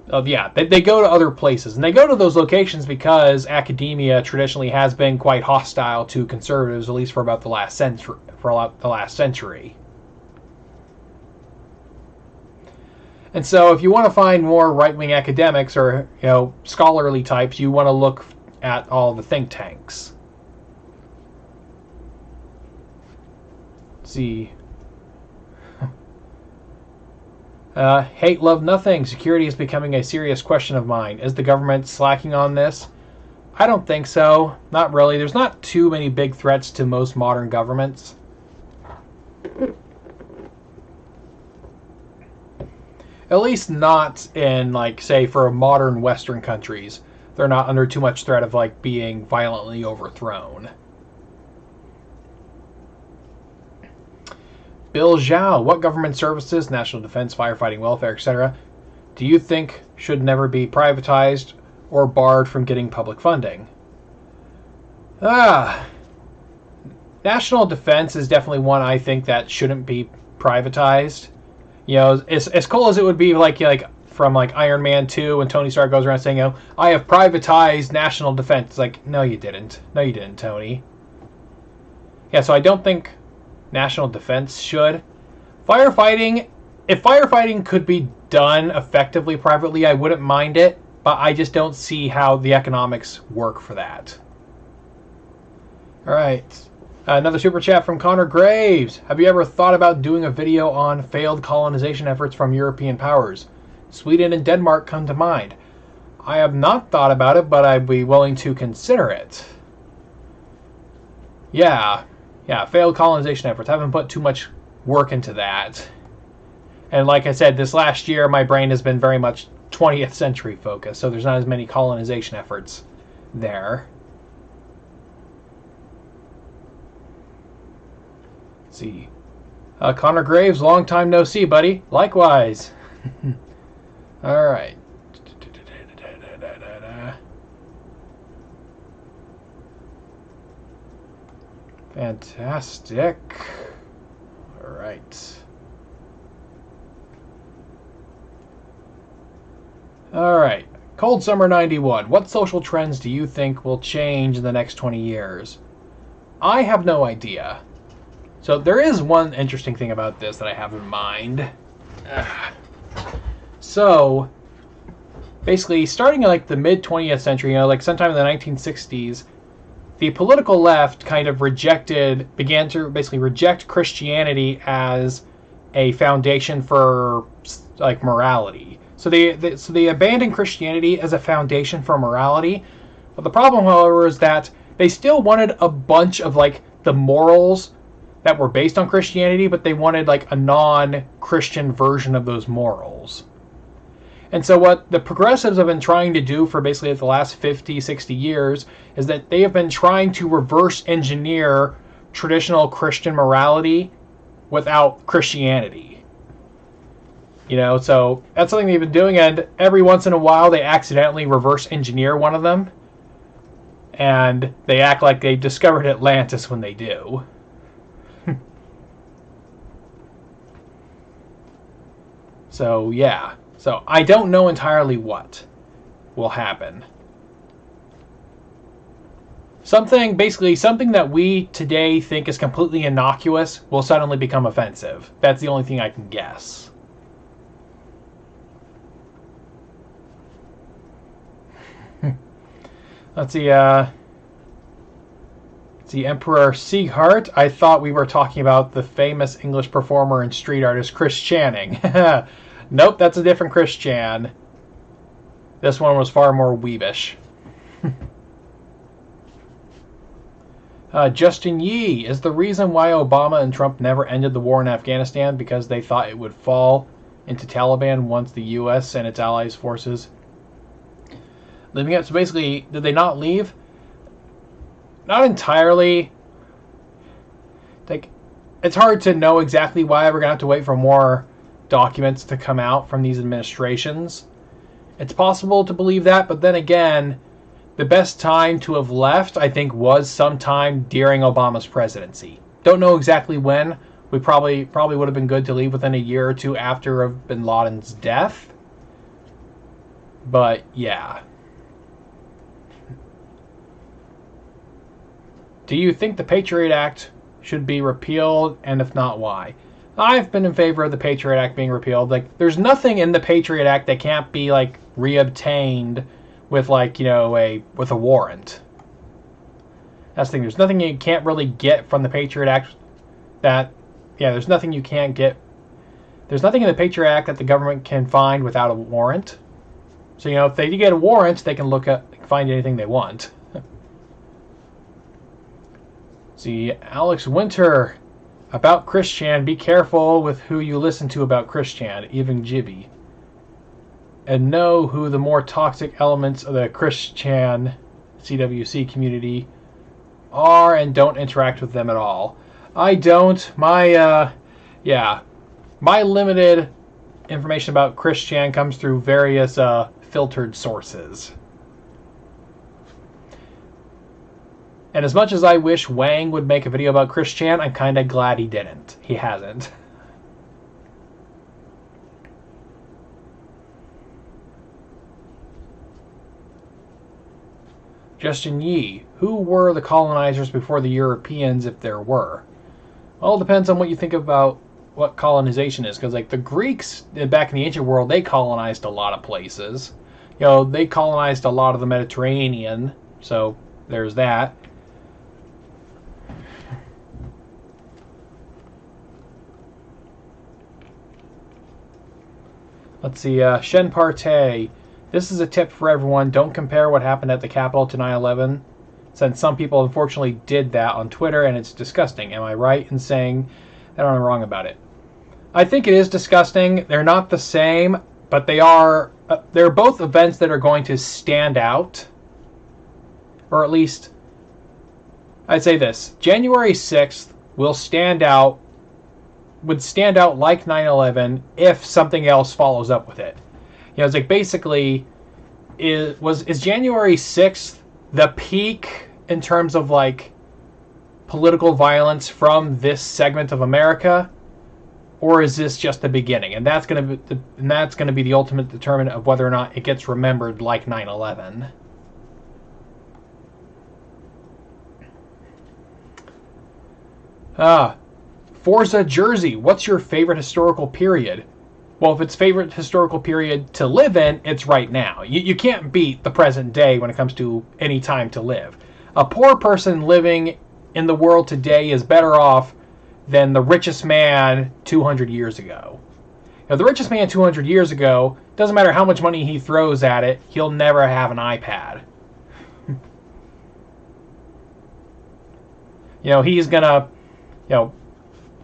they go to other places. And they go to those locations because academia traditionally has been quite hostile to conservatives, at least for about the last century. And so if you want to find more right-wing academics or, scholarly types, you want to look at all the think tanks. Let's see. Hate, love, nothing. Security is becoming a serious question of mine. Is the government slacking on this? I don't think so. Not really. There's not too many big threats to most modern governments. At least not in, say, for modern Western countries. They're not under too much threat of, being violently overthrown. Bill Zhao, what government services, national defense, firefighting, welfare, etc., do you think should never be privatized or barred from getting public funding? National defense is definitely one I think that shouldn't be privatized. As cool as it would be, from Iron Man 2 when Tony Stark goes around saying, I have privatized national defense. It's like, no, you didn't. No, you didn't, Tony. Yeah, so I don't think national defense should. Firefighting, if firefighting could be done effectively privately, I wouldn't mind it, but I just don't see how the economics work for that. All right. Another super chat from Connor Graves. Have you ever thought about doing a video on failed colonization efforts from European powers? Sweden and Denmark come to mind. I have not thought about it, but I'd be willing to consider it. Yeah, failed colonization efforts. I haven't put too much work into that. And like I said, this last year, my brain has been very much 20th century focus, so there's not as many colonization efforts there. Let's see. Connor Graves, long time no see, buddy. Likewise. All right. Fantastic. All right. All right. Cold Summer 91. What social trends do you think will change in the next 20 years? I have no idea. So there is one interesting thing about this that I have in mind. So basically, starting in like the mid 20th century, like sometime in the 1960s, the political left kind of began to basically reject Christianity as a foundation for like morality. So they abandoned Christianity as a foundation for morality. But the problem, however, is that they still wanted a bunch of like the morals that were based on Christianity, but they wanted like a non-Christian version of those morals. And so what the progressives have been trying to do for basically the last 50, 60 years is that they have been trying to reverse engineer traditional Christian morality without Christianity. So that's something they've been doing, and every once in a while they accidentally reverse engineer one of them, and they act like they discovered Atlantis when they do. So, yeah. So, I don't know entirely what will happen. Something that we today think is completely innocuous will suddenly become offensive. That's the only thing I can guess. Let's see, Emperor Sieghart. I thought we were talking about the famous English performer and street artist Chris Channing. Nope, that's a different Chris Chan. This one was far more weebish. Justin Yee. Is the reason why Obama and Trump never ended the war in Afghanistan because they thought it would fall into Taliban once the U.S. and its allies' forces leaving it? So basically, did they not leave? Not entirely. Like, it's hard to know exactly why. We're going to have to wait for more documents to come out from these administrations. It's possible to believe that, but then again, the best time to have left, I think, was sometime during Obama's presidency. Don't know exactly when. We probably would have been good to leave within a year or two after bin Laden's death. But, yeah. Do you think the Patriot Act should be repealed, and if not, why? I've been in favor of the Patriot Act being repealed. Like, there's nothing in the Patriot Act that can't be, like, reobtained with, like, with a warrant. That's the thing. There's nothing you can't really get from the Patriot Act there's nothing you can't get. There's nothing in the Patriot Act that the government can find without a warrant. So, if they get a warrant, they can find anything they want. See, Alex Winter, about Chris Chan, be careful with who you listen to about Chris Chan, even Jibby. And know who the more toxic elements of the Chris Chan CWC community are, and don't interact with them at all. I don't. My limited information about Chris Chan comes through various filtered sources. And as much as I wish Wang would make a video about Chris Chan, I'm kind of glad he didn't. He hasn't. Justin Yee. Who were the colonizers before the Europeans, if there were? Well, it depends on what you think about what colonization is. Because, like, the Greeks, back in the ancient world, they colonized a lot of places. They colonized a lot of the Mediterranean. So, there's that. Let's see, Shen Partey. This is a tip for everyone. Don't compare what happened at the Capitol to 9/11, since some people unfortunately did that on Twitter, and it's disgusting. Am I right in saying that I'm wrong about it? I think it is disgusting. They're not the same. but they're both events that are going to stand out, or at least I'd say this: January 6th would stand out like 9/11 if something else follows up with it. It's like basically is January 6th the peak in terms of like political violence from this segment of America, or is this just the beginning? And that's going to be the ultimate determinant of whether or not it gets remembered like 9/11. Forza Jersey, what's your favorite historical period? Well, if it's favorite historical period to live in, it's right now. You can't beat the present day when it comes to any time to live. A poor person living in the world today is better off than the richest man 200 years ago. The richest man 200 years ago, doesn't matter how much money he throws at it, he'll never have an iPad. He's gonna,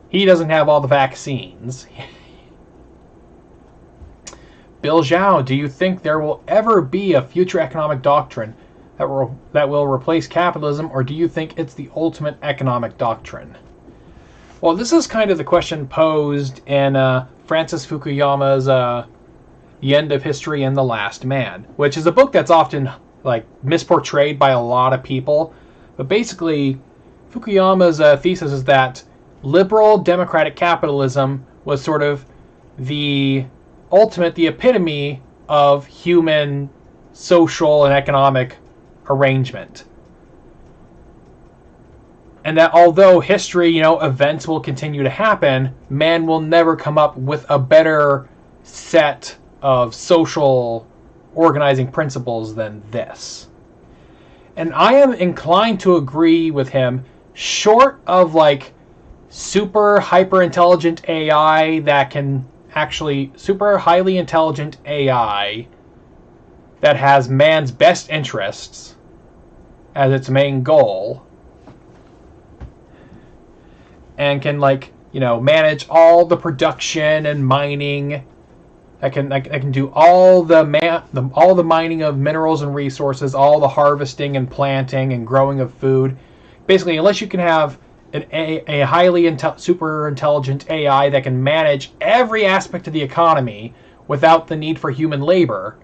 he doesn't have all the vaccines. Bill Zhao, do you think there will ever be a future economic doctrine that will replace capitalism, or do you think it's the ultimate economic doctrine? Well, this is kind of the question posed in Francis Fukuyama's The End of History and the Last Man, which is a book that's often like misportrayed by a lot of people. But basically, Fukuyama's thesis is that liberal democratic capitalism was sort of the epitome of human social and economic arrangement. And that although history, events will continue to happen, man will never come up with a better set of social organizing principles than this. And I am inclined to agree with him, short of like super hyper intelligent AI that can actually, super highly intelligent AI that has man's best interests as its main goal and can manage all the production and mining. I can do all the mining of minerals and resources, all the harvesting and planting and growing of food. Basically, unless you can have a highly super intelligent AI that can manage every aspect of the economy without the need for human labor,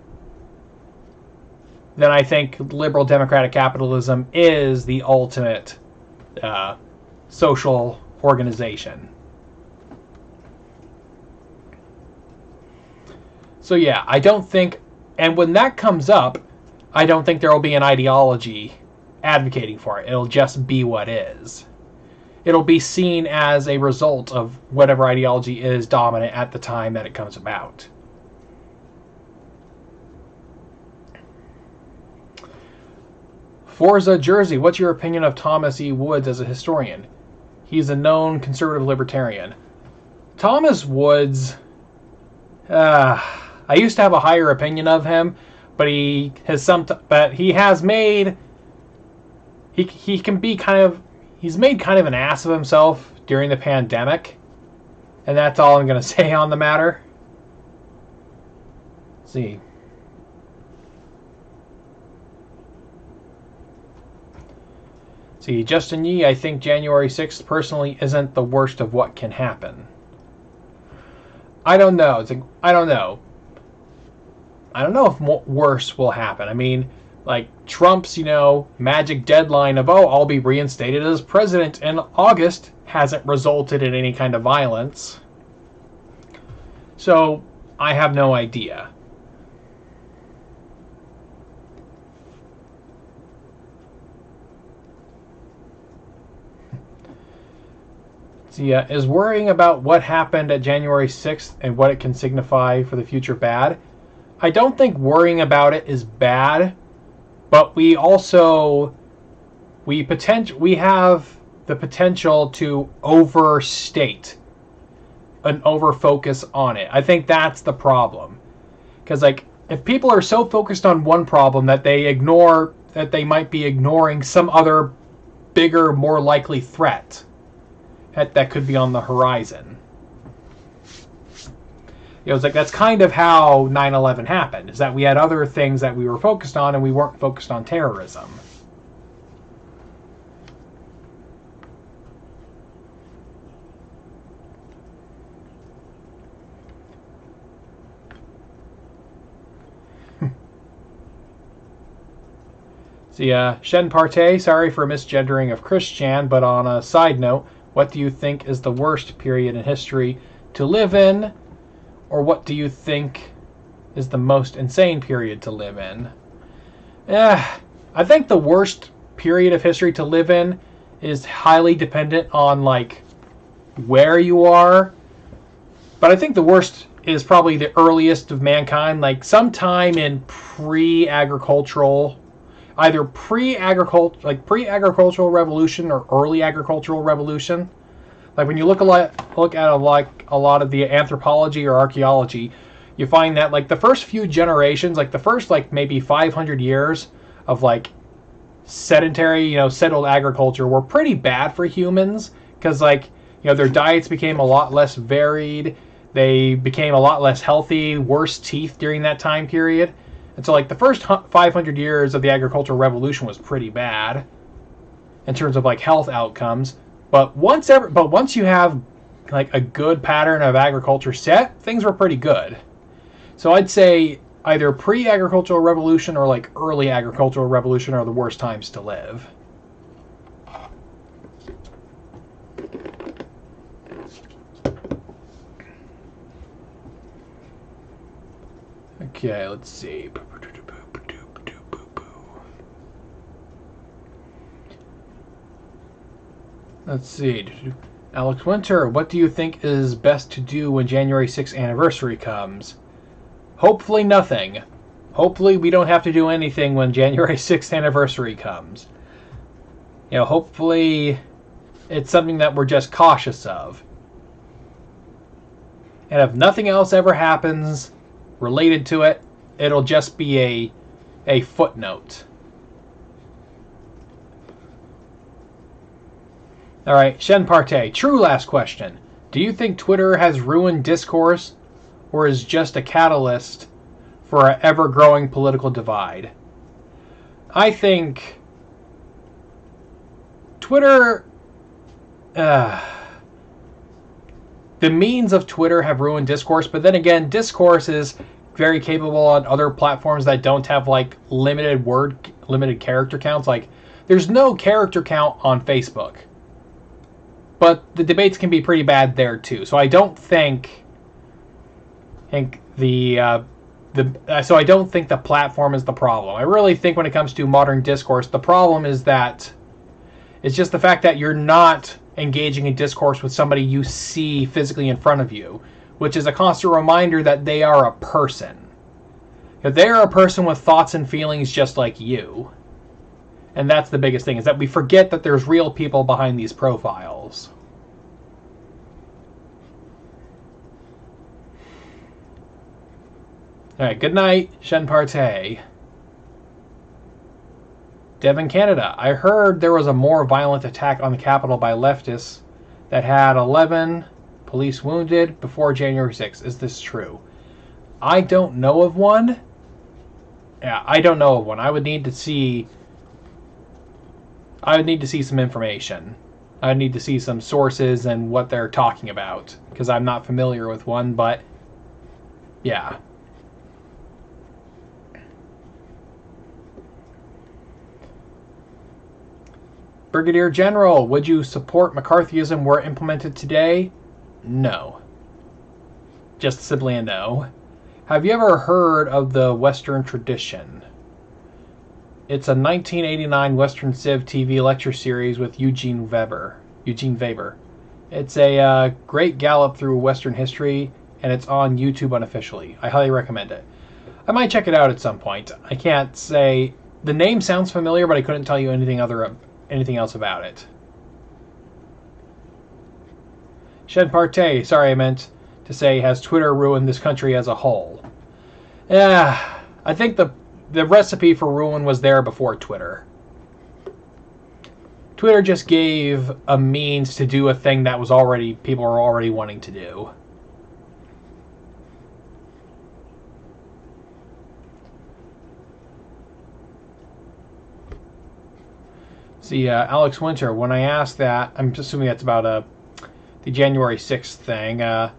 then I think liberal democratic capitalism is the ultimate social organization. So yeah, I don't think, and when that comes up, I don't think there will be an ideology advocating for it. It'll just be what is. It'll be seen as a result of whatever ideology is dominant at the time that it comes about. Forza Jersey, what's your opinion of Thomas E. Woods as a historian? He's a known conservative libertarian. Thomas Woods, I used to have a higher opinion of him, but he's made kind of an ass of himself during the pandemic, and that's all I'm going to say on the matter. Let's see. Justin Yee, I think January 6th personally isn't the worst of what can happen. I don't know. I don't know if worse will happen. I mean, like Trump's, magic deadline of, I'll be reinstated as president in August hasn't resulted in any kind of violence. So I have no idea. Is worrying about what happened at January 6th and what it can signify for the future bad? I don't think worrying about it is bad, but we have the potential to overstate and overfocus on it. I think that's the problem. Because if people are so focused on one problem that they might be ignoring some other bigger, more likely threat that could be on the horizon. It was like that's kind of how 9/11 happened, is that we had other things that we were focused on and we weren't focused on terrorism. See, Shen Partey, sorry for misgendering of Christian, but on a side note, what do you think is the worst period in history to live in? Or what do you think is the most insane period to live in? I think the worst period of history to live in is highly dependent on, like, where you are. But I think the worst is probably the earliest of mankind, like sometime in pre-agricultural, either pre-agricultural revolution or early agricultural revolution. Like when you look at a lot of the anthropology or archaeology, you find that like the first few generations, like the first like maybe 500 years of like sedentary, settled agriculture were pretty bad for humans because like, their diets became a lot less varied. They became a lot less healthy, worse teeth during that time period. And so like the first 500 years of the agricultural revolution was pretty bad in terms of like health outcomes. But once you have like a good pattern of agriculture set, things were pretty good. So I'd say either pre-agricultural revolution or like early agricultural revolution are the worst times to live. Okay, let's see. Let's see. Alex Winter, what do you think is best to do when January 6th anniversary comes? Hopefully nothing. Hopefully we don't have to do anything when January 6th anniversary comes. Hopefully it's something that we're just cautious of. And if nothing else ever happens related to it, it'll just be a footnote. Alright, Shen Partey. True last question. Do you think Twitter has ruined discourse or is just a catalyst for an ever-growing political divide? I think Twitter... the means of Twitter have ruined discourse, but then again, discourse is very capable on other platforms that don't have like limited character counts. Like there's no character count on Facebook. But the debates can be pretty bad there too. So I don't think the platform is the problem. I really think when it comes to modern discourse, the problem is that it's just the fact that you're not engaging in discourse with somebody you see physically in front of you, which is a constant reminder that they are a person. If they are a person with thoughts and feelings just like you. And that's the biggest thing, is that we forget that there's real people behind these profiles. Alright, good night, Shen Partey. Devon, Canada. I heard there was a more violent attack on the Capitol by leftists that had 11 police wounded before January 6th. Is this true? I don't know of one. Yeah, I don't know of one. I would need to see some information. I would need to see some sources and what they're talking about, because I'm not familiar with one, but yeah. Brigadier General, would you support McCarthyism were implemented today? No. Just simply a no. Have you ever heard of the Western tradition? It's a 1989 Western Civ TV lecture series with Eugene Weber. It's a great gallop through Western history, and it's on YouTube unofficially. I highly recommend it. I might check it out at some point. I can't say... The name sounds familiar, but I couldn't tell you anything else about it. Shen Partey, sorry, I meant to say, has Twitter ruined this country as a whole? Yeah, I think the recipe for ruin was there before Twitter. Twitter just gave a means to do a thing that was people were already wanting to do. See, Alex Winter, when I asked that, I'm assuming that's about the January 6th thing.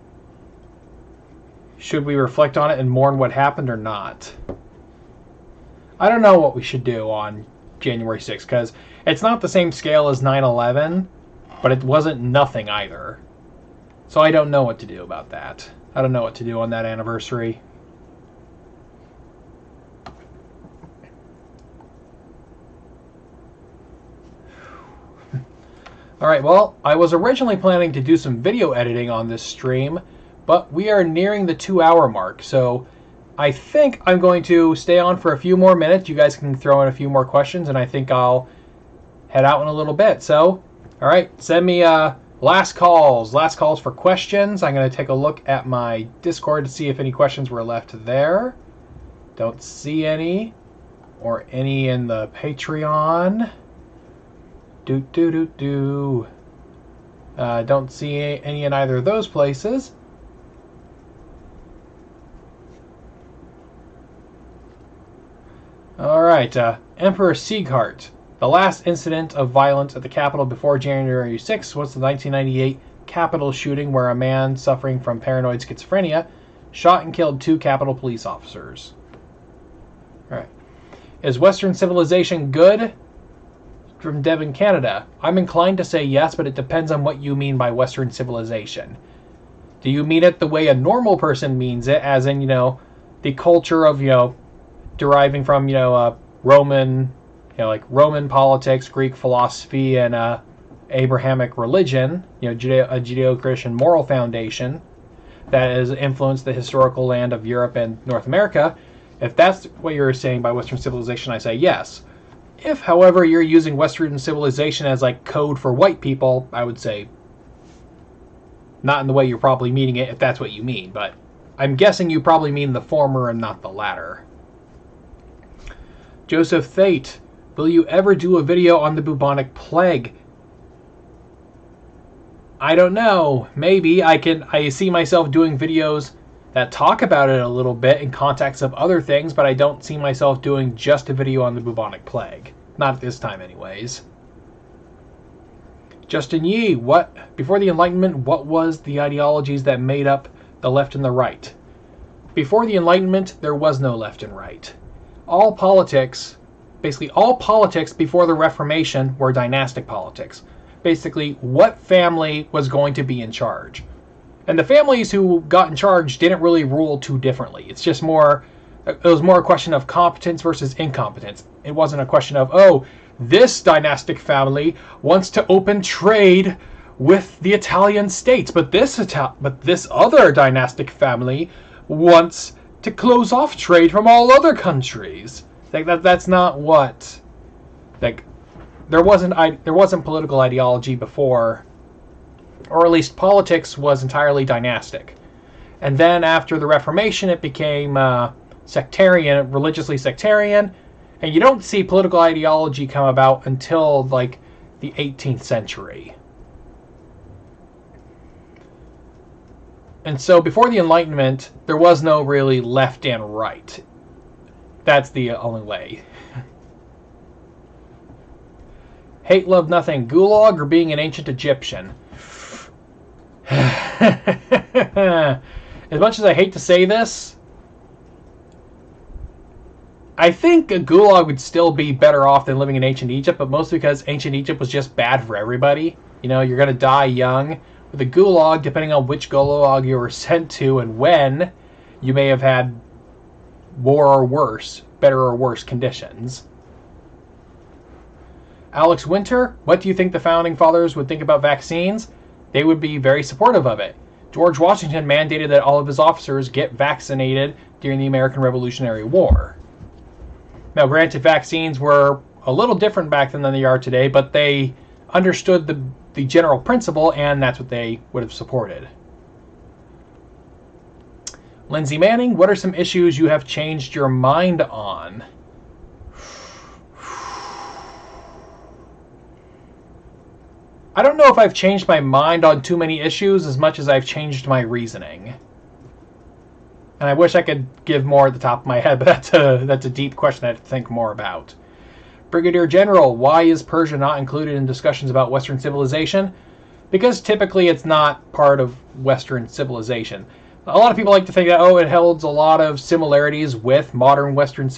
Should we reflect on it and mourn what happened or not? I don't know what we should do on January 6th, because it's not the same scale as 9/11, but it wasn't nothing either. So I don't know what to do about that. I don't know what to do on that anniversary. Alright, well, I was originally planning to do some video editing on this stream, but we are nearing the 2-hour mark, so I think I'm going to stay on for a few more minutes. You guys can throw in a few more questions, and I think I'll head out in a little bit. So, alright, send me last calls for questions. I'm going to take a look at my Discord to see if any questions were left there. Don't see any, or any in the Patreon. Don't see any in either of those places. Alright, Emperor Sieghart. The last incident of violence at the Capitol before January 6th was the 1998 Capitol shooting, where a man suffering from paranoid schizophrenia shot and killed 2 Capitol police officers. Alright. Is Western civilization good? From Devon, Canada. I'm inclined to say yes, but it depends on what you mean by Western civilization. Do you mean it the way a normal person means it, as in, the culture of, deriving from, Roman, Roman politics, Greek philosophy, and Abrahamic religion, a Judeo-Christian moral foundation that has influenced the historical land of Europe and North America? If that's what you're saying by Western civilization, I say yes. If, however, you're using Western civilization as like code for white people, I would say not in the way you're probably meaning it, if that's what you mean. But I'm guessing you probably mean the former and not the latter. Joseph Thate, will you ever do a video on the bubonic plague? I don't know. Maybe. I see myself doing videos that talk about it a little bit in context of other things, but I don't see myself doing just a video on the bubonic plague. Not at this time, anyways. Justin Yee, before the Enlightenment, what was the ideologies that made up the left and the right? Before the Enlightenment, there was no left and right. Basically all politics before the Reformation were dynastic politics. Basically, what family was going to be in charge? And the families who got in charge didn't really rule too differently. It was more a question of competence versus incompetence. It wasn't a question of, oh, this dynastic family wants to open trade with the Italian states, but this other dynastic family wants to close off trade from all other countries. That's not what. There wasn't political ideology before. Or at least politics was entirely dynastic. And then after the Reformation, it became sectarian, religiously sectarian. And you don't see political ideology come about until, the 18th century. And so before the Enlightenment, there was no really left and right. That's the only way. Hate, love, nothing. Gulag or being an ancient Egyptian? As much as I hate to say this, I think a gulag would still be better off than living in ancient Egypt, but mostly because ancient Egypt was just bad for everybody. You're going to die young. With a gulag, depending on which gulag you were sent to and when, you may have had more or worse, better or worse conditions. Alex Winter, what do you think the Founding Fathers would think about vaccines? They would be very supportive of it. George Washington mandated that all of his officers get vaccinated during the American Revolutionary War. Now, granted, vaccines were a little different back then than they are today, but they understood the general principle, and that's what they would have supported. Lindsay Manning, what are some issues you have changed your mind on? I don't know if I've changed my mind on too many issues as much as I've changed my reasoning. And I wish I could give more at the top of my head, but that's a deep question I have to think more about. Brigadier General, why is Persia not included in discussions about Western civilization? Because typically it's not part of Western civilization. A lot of people like to think that, it holds a lot of similarities with modern Western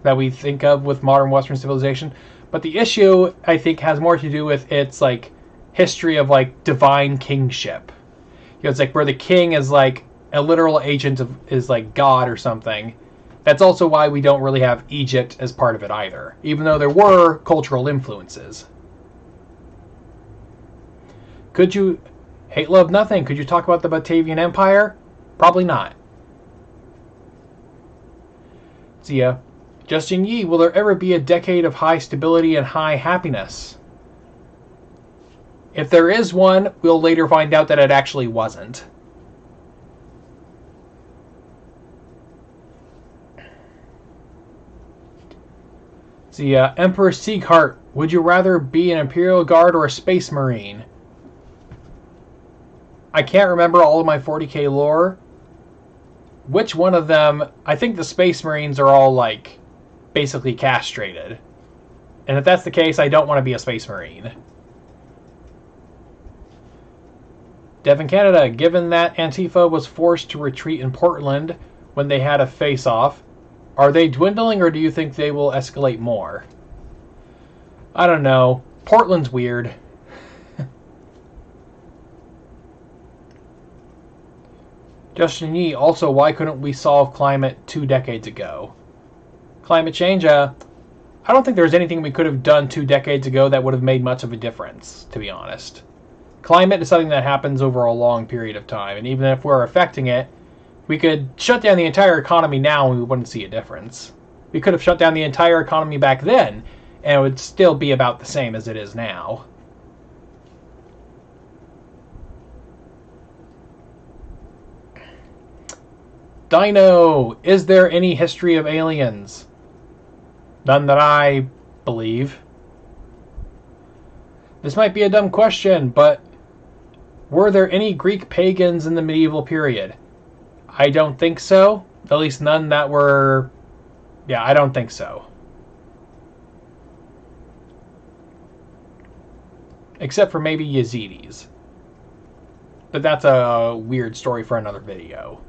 that we think of with modern Western civilization. But the issue, I think, has more to do with its like history of like divine kingship. It's like where the king is like a literal agent is like God or something. That's also why we don't really have Egypt as part of it either, even though there were cultural influences. Could you... Hate, love, nothing. Could you talk about the Batavian Empire? Probably not. Zia. Justin Yi, will there ever be a decade of high stability and high happiness? If there is one, we'll later find out that it actually wasn't. The Emperor Sieghart, would you rather be an Imperial Guard or a Space Marine? I can't remember all of my 40k lore. Which one of them... I think the Space Marines are all, like, basically castrated. And if that's the case, I don't want to be a Space Marine. Devon Canada, given that Antifa was forced to retreat in Portland when they had a face-off, are they dwindling, or do you think they will escalate more? I don't know. Portland's weird. Justin Yee, also, why couldn't we solve climate 2 decades ago? Climate change, I don't think there's anything we could have done 2 decades ago that would have made much of a difference, to be honest. Climate is something that happens over a long period of time, and even if we're affecting it, we could shut down the entire economy now and we wouldn't see a difference. We could have shut down the entire economy back then and it would still be about the same as it is now. Dino, is there any history of aliens? None that I believe. This might be a dumb question, but were there any Greek pagans in the medieval period? I don't think so. At least none that were... Yeah, I don't think so. Except for maybe Yazidis. But that's a weird story for another video.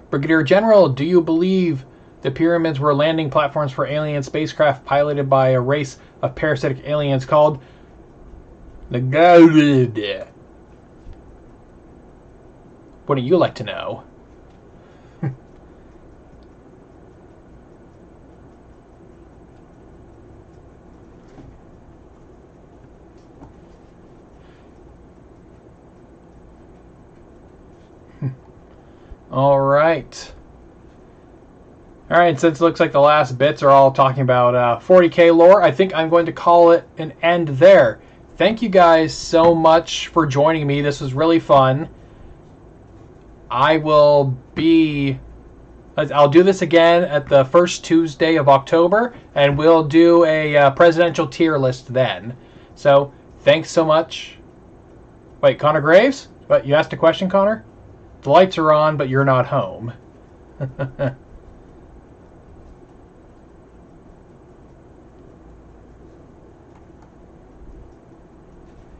Brigadier General, do you believe the pyramids were landing platforms for alien spacecraft piloted by a race of parasitic aliens called the Gaurid? Wouldn't you like to know? Alright. Alright, since it looks like the last bits are all talking about 40k lore, I think I'm going to call it an end there. Thank you guys so much for joining me. This was really fun. I'll do this again at the first Tuesday of October, and we'll do a presidential tier list then. So, thanks so much. Wait, Connor Graves? What, you asked a question, Connor? The lights are on, but you're not home.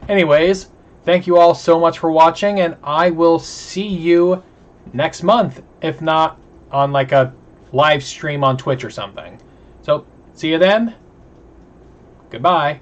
Anyways, thank you all so much for watching, and I will see you next month, if not on like a live stream on Twitch or something. So, see you then. Goodbye.